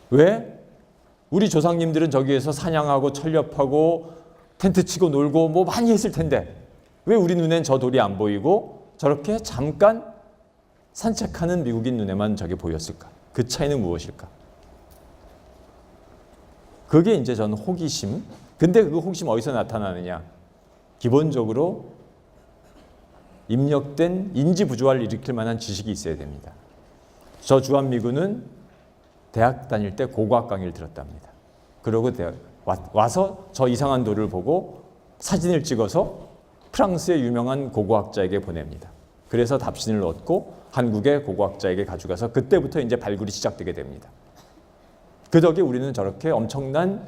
왜? 우리 조상님들은 저기에서 사냥하고 철렵하고 텐트 치고 놀고 많이 했을 텐데 왜 우리 눈엔 저 돌이 안 보이고 저렇게 잠깐 산책하는 미국인 눈에만 저게 보였을까? 그 차이는 무엇일까? 그게 이제 저는 호기심. 근데 그 호기심 어디서 나타나느냐? 기본적으로 입력된 인지 부조화를 일으킬 만한 지식이 있어야 됩니다. 저 주한미군은 대학 다닐 때 고고학 강의를 들었답니다. 그러고 와서 저 이상한 돌을 보고 사진을 찍어서 프랑스의 유명한 고고학자에게 보냅니다. 그래서 답신을 얻고 한국의 고고학자에게 가져가서 그때부터 이제 발굴이 시작되게 됩니다. 그 덕에 우리는 저렇게 엄청난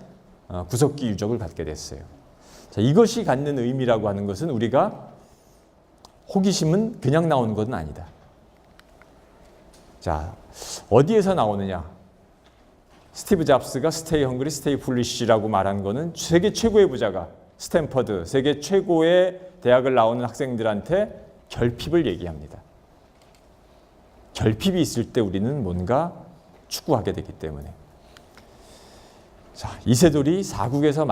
구석기 유적을 갖게 됐어요. 자, 이것이 갖는 의미라고 하는 것은 우리가 호기심은 그냥 나오는 것은 아니다. 자, 어디에서 나오느냐? 스티브 잡스가 스테이 헝그리, 스테이 풀리시라고 말한 거는 세계 최고의 부자가 스탠퍼드, 세계 최고의 대학을 나오는 학생들한테 결핍을 얘기합니다. 결핍이 있을 때 우리는 뭔가 추구하게 되기 때문에. 자, 이세돌이 사국에서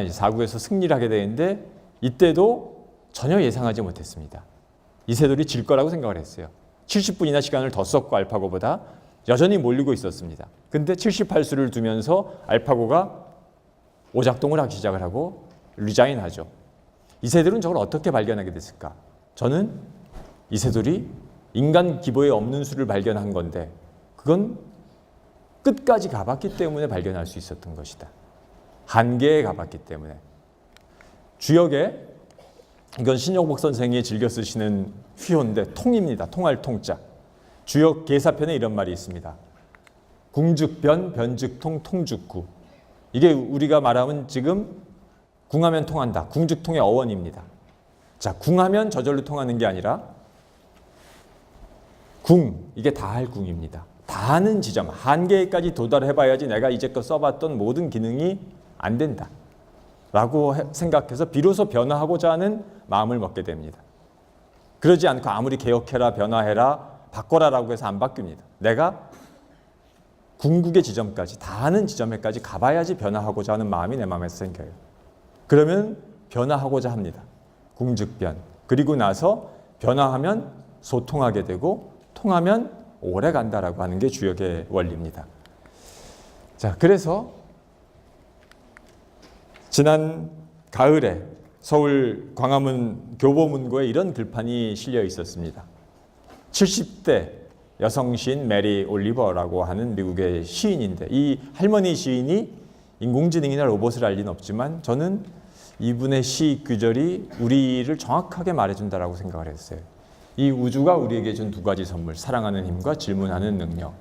사국에서 승리를 하게 되는데 이때도 전혀 예상하지 못했습니다. 이세돌이 질 거라고 생각을 했어요. 70분이나 시간을 더 썼고 알파고보다 여전히 몰리고 있었습니다. 근데 78수를 두면서 알파고가 오작동을 하기 시작을 하고 리자인하죠. 이세돌은 저걸 어떻게 발견하게 됐을까? 저는 이세돌이 인간 기보에 없는 수를 발견한 건데 그건 끝까지 가봤기 때문에 발견할 수 있었던 것이다. 한계에 가봤기 때문에. 주역에 이건 신영복 선생이 즐겨 쓰시는 휘호인데 통입니다. 통할 통자. 주역 계사편에 이런 말이 있습니다. 궁즉변, 변즉통, 통즉구. 이게 우리가 말하면 지금 궁하면 통한다. 궁즉통의 어원입니다. 자, 궁하면 저절로 통하는 게 아니라 궁, 이게 다할 궁입니다. 다하는 지점, 한계까지 도달해봐야지 내가 이제껏 써봤던 모든 기능이 안 된다 라고 생각해서 비로소 변화하고자 하는 마음을 먹게 됩니다. 그러지 않고 아무리 개혁해라, 변화해라, 바꿔라라고 해서 안 바뀝니다. 내가 궁극의 지점까지, 다하는 지점에까지 가봐야지 변화하고자 하는 마음이 내 마음에서 생겨요. 그러면 변화하고자 합니다. 궁즉변. 그리고 나서 변화하면 소통하게 되고 통하면 오래 간다라고 하는 게 주역의 원리입니다. 자, 그래서 지난 가을에 서울 광화문 교보문고에 이런 글판이 실려 있었습니다. 70대 여성 시인 메리 올리버라고 하는 미국의 시인인데 이 할머니 시인이 인공지능이나 로봇을 알 리는 없지만 저는 이분의 시 구절이 우리를 정확하게 말해준다라고 생각을 했어요. 이 우주가 우리에게 준 두 가지 선물, 사랑하는 힘과 질문하는 능력.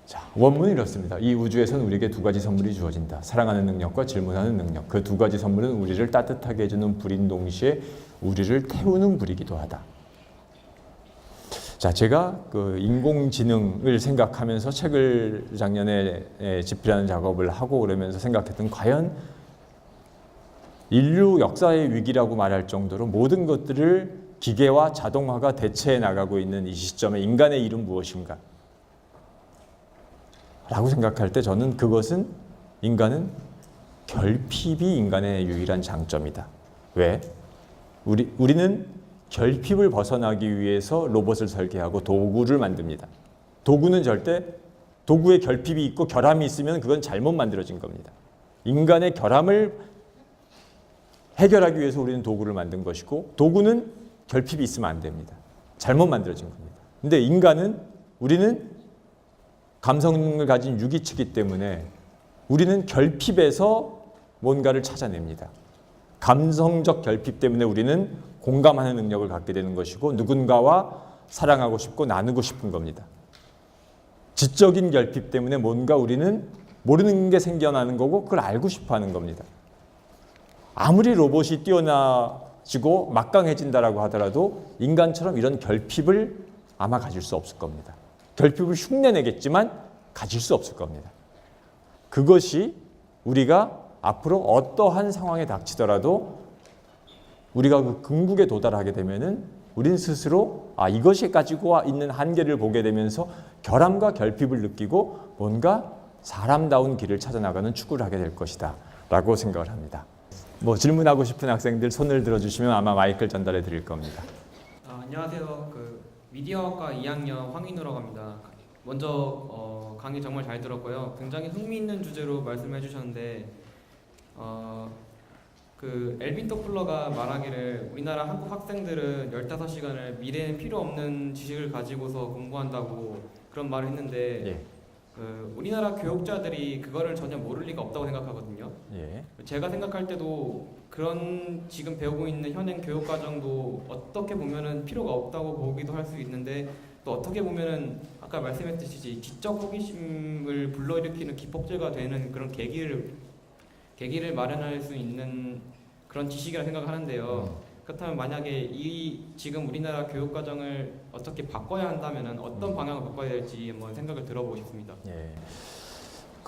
자, 원문이 이렇습니다. 이 우주에서는 우리에게 두 가지 선물이 주어진다. 사랑하는 능력과 질문하는 능력. 그 두 가지 선물은 우리를 따뜻하게 해주는 불인 동시에 우리를 태우는 불이기도 하다. 자, 제가 그 인공지능을 생각하면서 책을 작년에 집필하는 작업을 하고 그러면서 생각했던 과연 인류 역사의 위기라고 말할 정도로 모든 것들을 기계와 자동화가 대체해 나가고 있는 이 시점에 인간의 일은 무엇인가? 라고 생각할 때 저는 그것은 인간은 결핍이 인간의 유일한 장점이다. 왜? 우리는 결핍을 벗어나기 위해서 로봇을 설계하고 도구를 만듭니다. 도구는 절대 도구에 결핍이 있고 결함이 있으면 그건 잘못 만들어진 겁니다. 인간의 결함을 해결하기 위해서 우리는 도구를 만든 것이고 도구는 결핍이 있으면 안 됩니다. 잘못 만들어진 겁니다. 근데 우리는 감성을 가진 유기체이기 때문에 우리는 결핍에서 뭔가를 찾아냅니다. 감성적 결핍 때문에 우리는 공감하는 능력을 갖게 되는 것이고 누군가와 사랑하고 싶고 나누고 싶은 겁니다. 지적인 결핍 때문에 뭔가 우리는 모르는 게 생겨나는 거고 그걸 알고 싶어 하는 겁니다. 아무리 로봇이 뛰어나지고 막강해진다라고 하더라도 인간처럼 이런 결핍을 아마 가질 수 없을 겁니다. 결핍을 흉내내겠지만 가질 수 없을 겁니다. 그것이 우리가 앞으로 어떠한 상황에 닥치더라도 우리가 그 궁극에 도달하게 되면은 우린 스스로 이것이 가지고 있는 한계를 보게 되면서 결함과 결핍을 느끼고 뭔가 사람다운 길을 찾아나가는 추구를 하게 될 것이다 라고 생각을 합니다. 뭐 질문하고 싶은 학생들 손을 들어주시면 아마 마이크를 전달해 드릴 겁니다. 안녕하세요. 미디어학과 2학년 황인우라고 합니다. 먼저 강의 정말 잘 들었고요. 굉장히 흥미있는 주제로 말씀해 주셨는데 엘빈 토플러가 말하기를 우리나라 한국 학생들은 15시간을 미래엔 필요 없는 지식을 가지고서 공부한다고 그런 말을 했는데 예. 우리나라 교육자들이 그거를 전혀 모를 리가 없다고 생각하거든요. 예. 제가 생각할 때도 그런 지금 배우고 있는 현행 교육 과정도 어떻게 보면은 필요가 없다고 보기도 할 수 있는데 또 어떻게 보면은 아까 말씀했듯이 지적 호기심을 불러일으키는 기폭제가 되는 그런 계기를 마련할 수 있는 그런 지식이라 생각하는데요. 그렇다면 만약에 지금 우리나라 교육 과정을 어떻게 바꿔야 한다면은 어떤 방향을 바꿔야 될지 한번 생각을 들어보고 싶습니다. 예.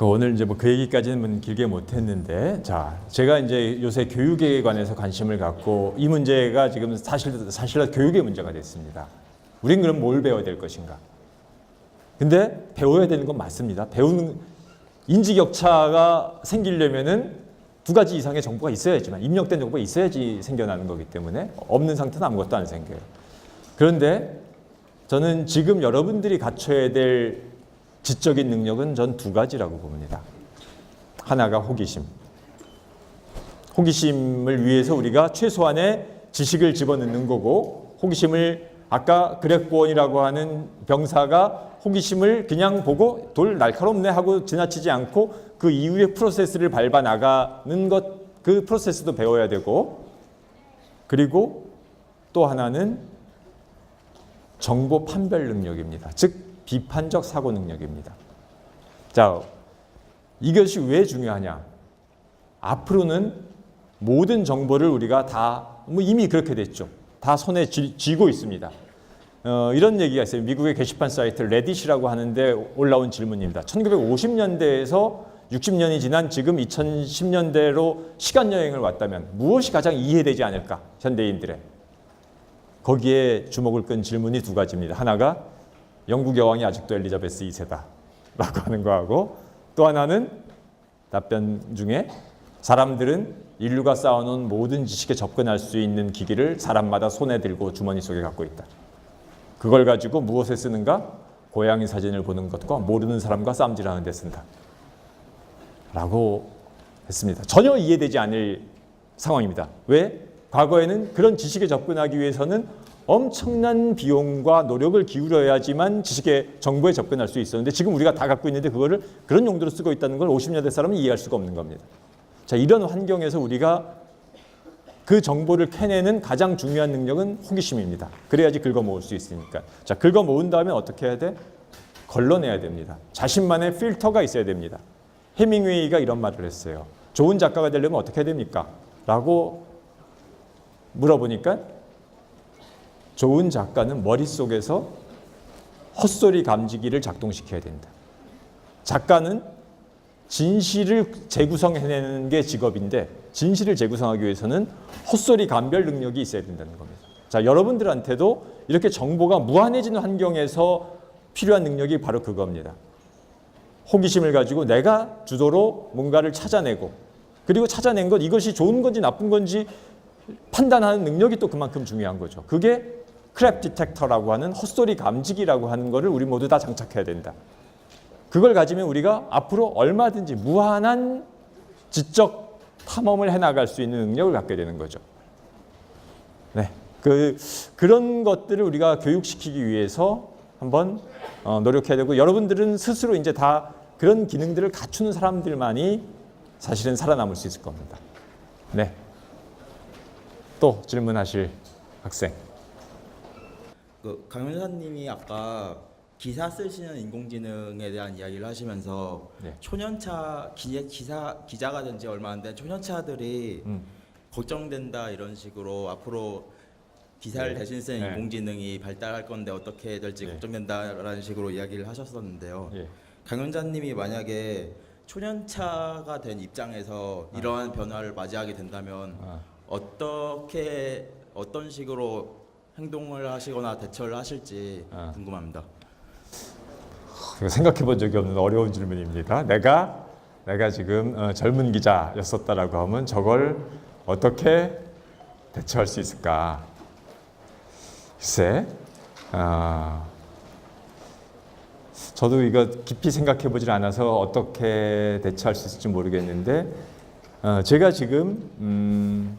오늘 이제 그 얘기까지는 길게 못했는데, 자, 제가 이제 요새 교육에 관해서 관심을 갖고 이 문제가 지금 사실 교육의 문제가 됐습니다. 우린 그럼 뭘 배워야 될 것인가? 근데 배워야 되는 건 맞습니다. 배우는 인지 격차가 생기려면은 두 가지 이상의 정보가 있어야지만 입력된 정보가 있어야지 생겨나는 거기 때문에 없는 상태는 아무것도 안 생겨요. 그런데 저는 지금 여러분들이 갖춰야 될 지적인 능력은 전 두 가지라고 봅니다. 하나가 호기심. 호기심을 위해서 우리가 최소한의 지식을 집어넣는 거고 호기심을 아까 그렉본이라고 하는 병사가 호기심을 그냥 보고 돌 날카롭네 하고 지나치지 않고 그 이후의 프로세스를 밟아 나가는 것, 그 프로세스도 배워야 되고, 그리고 또 하나는 정보 판별 능력입니다. 즉 비판적 사고 능력입니다. 자, 이것이 왜 중요하냐? 앞으로는 모든 정보를 우리가 다 이미 그렇게 됐죠. 다 손에 쥐고 있습니다. 이런 얘기가 있어요. 미국의 게시판 사이트 레딧이라고 하는데 올라온 질문입니다. 1950년대에서 60년이 지난 지금 2010년대로 시간 여행을 왔다면 무엇이 가장 이해되지 않을까? 현대인들의. 거기에 주목을 끈 질문이 두 가지입니다. 하나가 영국 여왕이 아직도 엘리자베스 2세다 라고 하는 거하고, 또 하나는 답변 중에 사람들은 인류가 쌓아놓은 모든 지식에 접근할 수 있는 기기를 사람마다 손에 들고 주머니 속에 갖고 있다. 그걸 가지고 무엇에 쓰는가? 고양이 사진을 보는 것과 모르는 사람과 싸움질하는 데 쓴다 라고 했습니다. 전혀 이해되지 않을 상황입니다. 왜? 과거에는 그런 지식에 접근하기 위해서는 엄청난 비용과 노력을 기울여야지만 지식의 정보에 접근할 수 있었는데, 지금 우리가 다 갖고 있는데 그거를 그런 용도로 쓰고 있다는 걸 50년대 사람은 이해할 수가 없는 겁니다. 자, 이런 환경에서 우리가 그 정보를 캐내는 가장 중요한 능력은 호기심입니다. 그래야지 긁어 모을 수 있으니까. 자, 긁어 모은 다음에 어떻게 해야 돼? 걸러내야 됩니다. 자신만의 필터가 있어야 됩니다. 해밍웨이가 이런 말을 했어요. 좋은 작가가 되려면 어떻게 해야 됩니까? 라고 물어보니까 좋은 작가는 머릿속에서 헛소리 감지기를 작동시켜야 된다. 작가는 진실을 재구성해내는 게 직업인데, 진실을 재구성하기 위해서는 헛소리 감별 능력이 있어야 된다는 겁니다. 자, 여러분들한테도 이렇게 정보가 무한해지는 환경에서 필요한 능력이 바로 그겁니다. 호기심을 가지고 내가 주도로 뭔가를 찾아내고, 그리고 찾아낸 것, 이것이 좋은 건지 나쁜 건지 판단하는 능력이 또 그만큼 중요한 거죠. 그게 크랩 디텍터라고 하는 헛소리 감지기라고 하는 거를 우리 모두 다 장착해야 된다. 그걸 가지면 우리가 앞으로 얼마든지 무한한 지적 탐험을 해나갈 수 있는 능력을 갖게 되는 거죠. 네, 그런 것들을 우리가 교육시키기 위해서 한번 노력해야 되고, 여러분들은 스스로 이제 다 그런 기능들을 갖추는 사람들만이 사실은 살아남을 수 있을 겁니다. 네, 또 질문하실 학생. 강 변호사님이 아까 기사 쓰시는 인공지능에 대한 이야기를 하시면서 네. 초년차 기자가 된 지 얼마 안 된 초년차들이 걱정된다 이런 식으로 앞으로 기사를 네. 대신 쓰는 네. 인공지능이 발달할 건데 어떻게 될지 네. 걱정된다라는 식으로 이야기를 하셨었는데요. 예. 강 원장님이 만약에 초년차가 된 입장에서 이러한 변화를 맞이하게 된다면 어떤 식으로 행동을 하시거나 대처를 하실지 궁금합니다. 생각해 본 적이 없는 어려운 질문입니다. 내가 지금 젊은 기자였었다라고 하면 저걸 어떻게 대처할 수 있을까? 글쎄, 저도 이거 깊이 생각해 보질 않아서 어떻게 대처할 수 있을지 모르겠는데, 제가 지금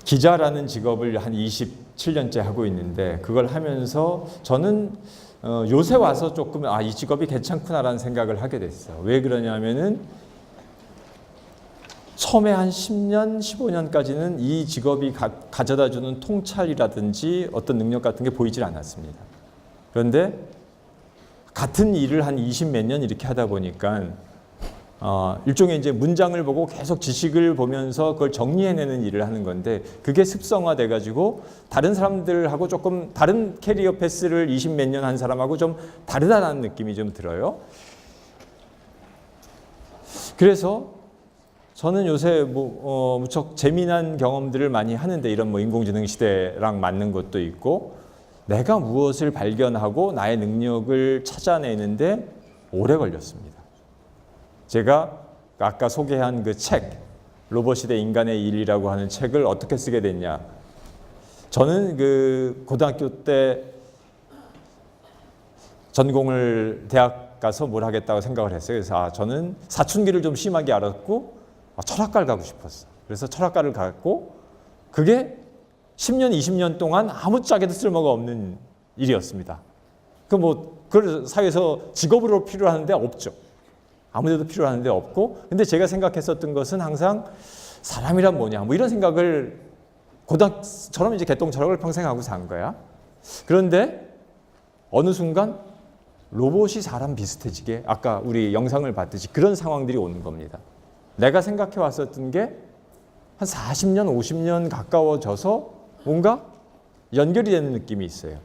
기자라는 직업을 한 27년째 하고 있는데, 그걸 하면서 저는 요새 와서 조금 이 직업이 괜찮구나라는 생각을 하게 됐어요. 왜 그러냐면은 처음에 한 10년, 15년까지는 이 직업이 가져다 주는 통찰이라든지 어떤 능력 같은 게 보이질 않았습니다. 그런데 같은 일을 한 20 몇 년 이렇게 하다 보니까 일종의 이제 문장을 보고 계속 지식을 보면서 그걸 정리해내는 일을 하는 건데, 그게 습성화돼 가지고 다른 사람들하고 조금 다른 캐리어 패스를 20 몇 년 한 사람하고 좀 다르다는 느낌이 좀 들어요. 그래서 저는 요새 무척 재미난 경험들을 많이 하는데, 이런 인공지능 시대랑 맞는 것도 있고, 내가 무엇을 발견하고 나의 능력을 찾아내는데 오래 걸렸습니다. 제가 아까 소개한 그 책, 로봇이 대 인간의 일이라고 하는 책을 어떻게 쓰게 됐냐. 저는 그 고등학교 때 전공을 대학 가서 뭘 하겠다고 생각을 했어요. 그래서 저는 사춘기를 좀 심하게 알았고 철학과를 가고 싶었어요. 그래서 철학과를 갔고, 그게 10년, 20년 동안 아무짝에도 쓸모가 없는 일이었습니다. 그 사회에서 직업으로 필요하는데 없죠. 아무데도 필요하는데 없고, 근데 제가 생각했었던 것은 항상 사람이란 뭐냐, 뭐 이런 생각을 고등학처럼 이제 개똥철학을 평생 하고 산 거야. 그런데 어느 순간 로봇이 사람 비슷해지게, 아까 우리 영상을 봤듯이 그런 상황들이 오는 겁니다. 내가 생각해 왔었던 게 한 40년, 50년 가까워져서 뭔가 연결이 되는 느낌이 있어요.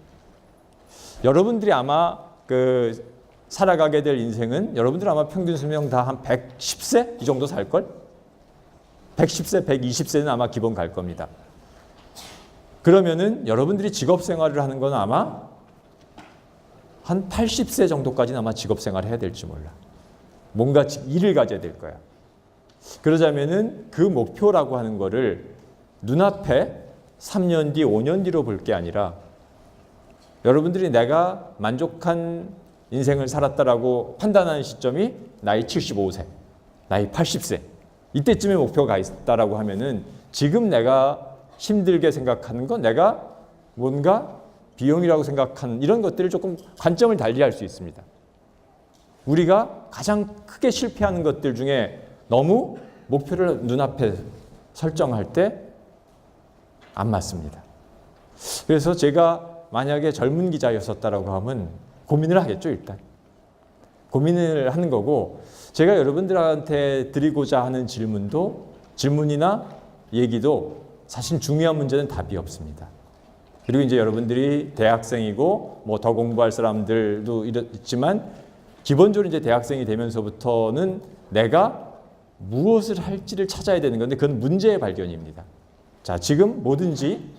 여러분들이 아마 살아가게 될 인생은 여러분들 아마 평균 수명 다 한 110세 이 정도 살걸? 110세, 120세는 아마 기본 갈 겁니다. 그러면은 여러분들이 직업 생활을 하는 건 아마 한 80세 정도까지는 아마 직업 생활을 해야 될지 몰라. 뭔가 일을 가져야 될 거야. 그러자면은 그 목표라고 하는 거를 눈앞에 3년 뒤, 5년 뒤로 볼 게 아니라 여러분들이 내가 만족한 인생을 살았다라고 판단하는 시점이 나이 75세, 나이 80세 이때쯤에 목표가 있다라고 하면은 지금 내가 힘들게 생각하는 건 내가 뭔가 비용이라고 생각하는 이런 것들을 조금 관점을 달리할 수 있습니다. 우리가 가장 크게 실패하는 것들 중에 너무 목표를 눈앞에 설정할 때 안 맞습니다. 그래서 제가 만약에 젊은 기자였었다라고 하면 고민을 하겠죠, 일단. 고민을 하는 거고, 제가 여러분들한테 드리고자 하는 질문이나 얘기도 사실 중요한 문제는 답이 없습니다. 그리고 이제 여러분들이 대학생이고 뭐 더 공부할 사람들도 있지만 기본적으로 이제 대학생이 되면서부터는 내가 무엇을 할지를 찾아야 되는 건데 그건 문제의 발견입니다. 자, 지금 뭐든지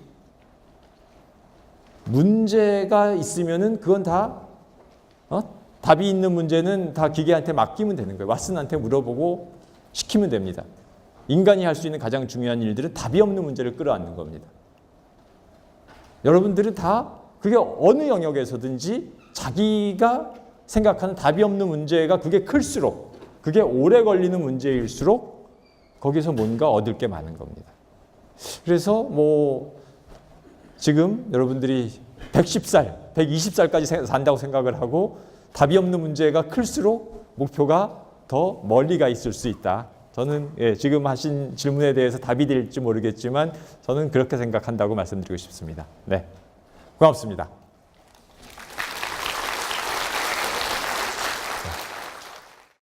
문제가 있으면은 그건 다 답이 있는 문제는 다 기계한테 맡기면 되는 거예요. 왓슨한테 물어보고 시키면 됩니다. 인간이 할 수 있는 가장 중요한 일들은 답이 없는 문제를 끌어안는 겁니다. 여러분들은 다 그게 어느 영역에서든지 자기가 생각하는 답이 없는 문제가 그게 클수록, 그게 오래 걸리는 문제일수록 거기서 뭔가 얻을 게 많은 겁니다. 그래서 뭐 지금 여러분들이 110살, 120살까지 산다고 생각을 하고 답이 없는 문제가 클수록 목표가 더 멀리 가 있을 수 있다. 저는 지금 하신 질문에 대해서 답이 될지 모르겠지만 저는 그렇게 생각한다고 말씀드리고 싶습니다. 네, 고맙습니다.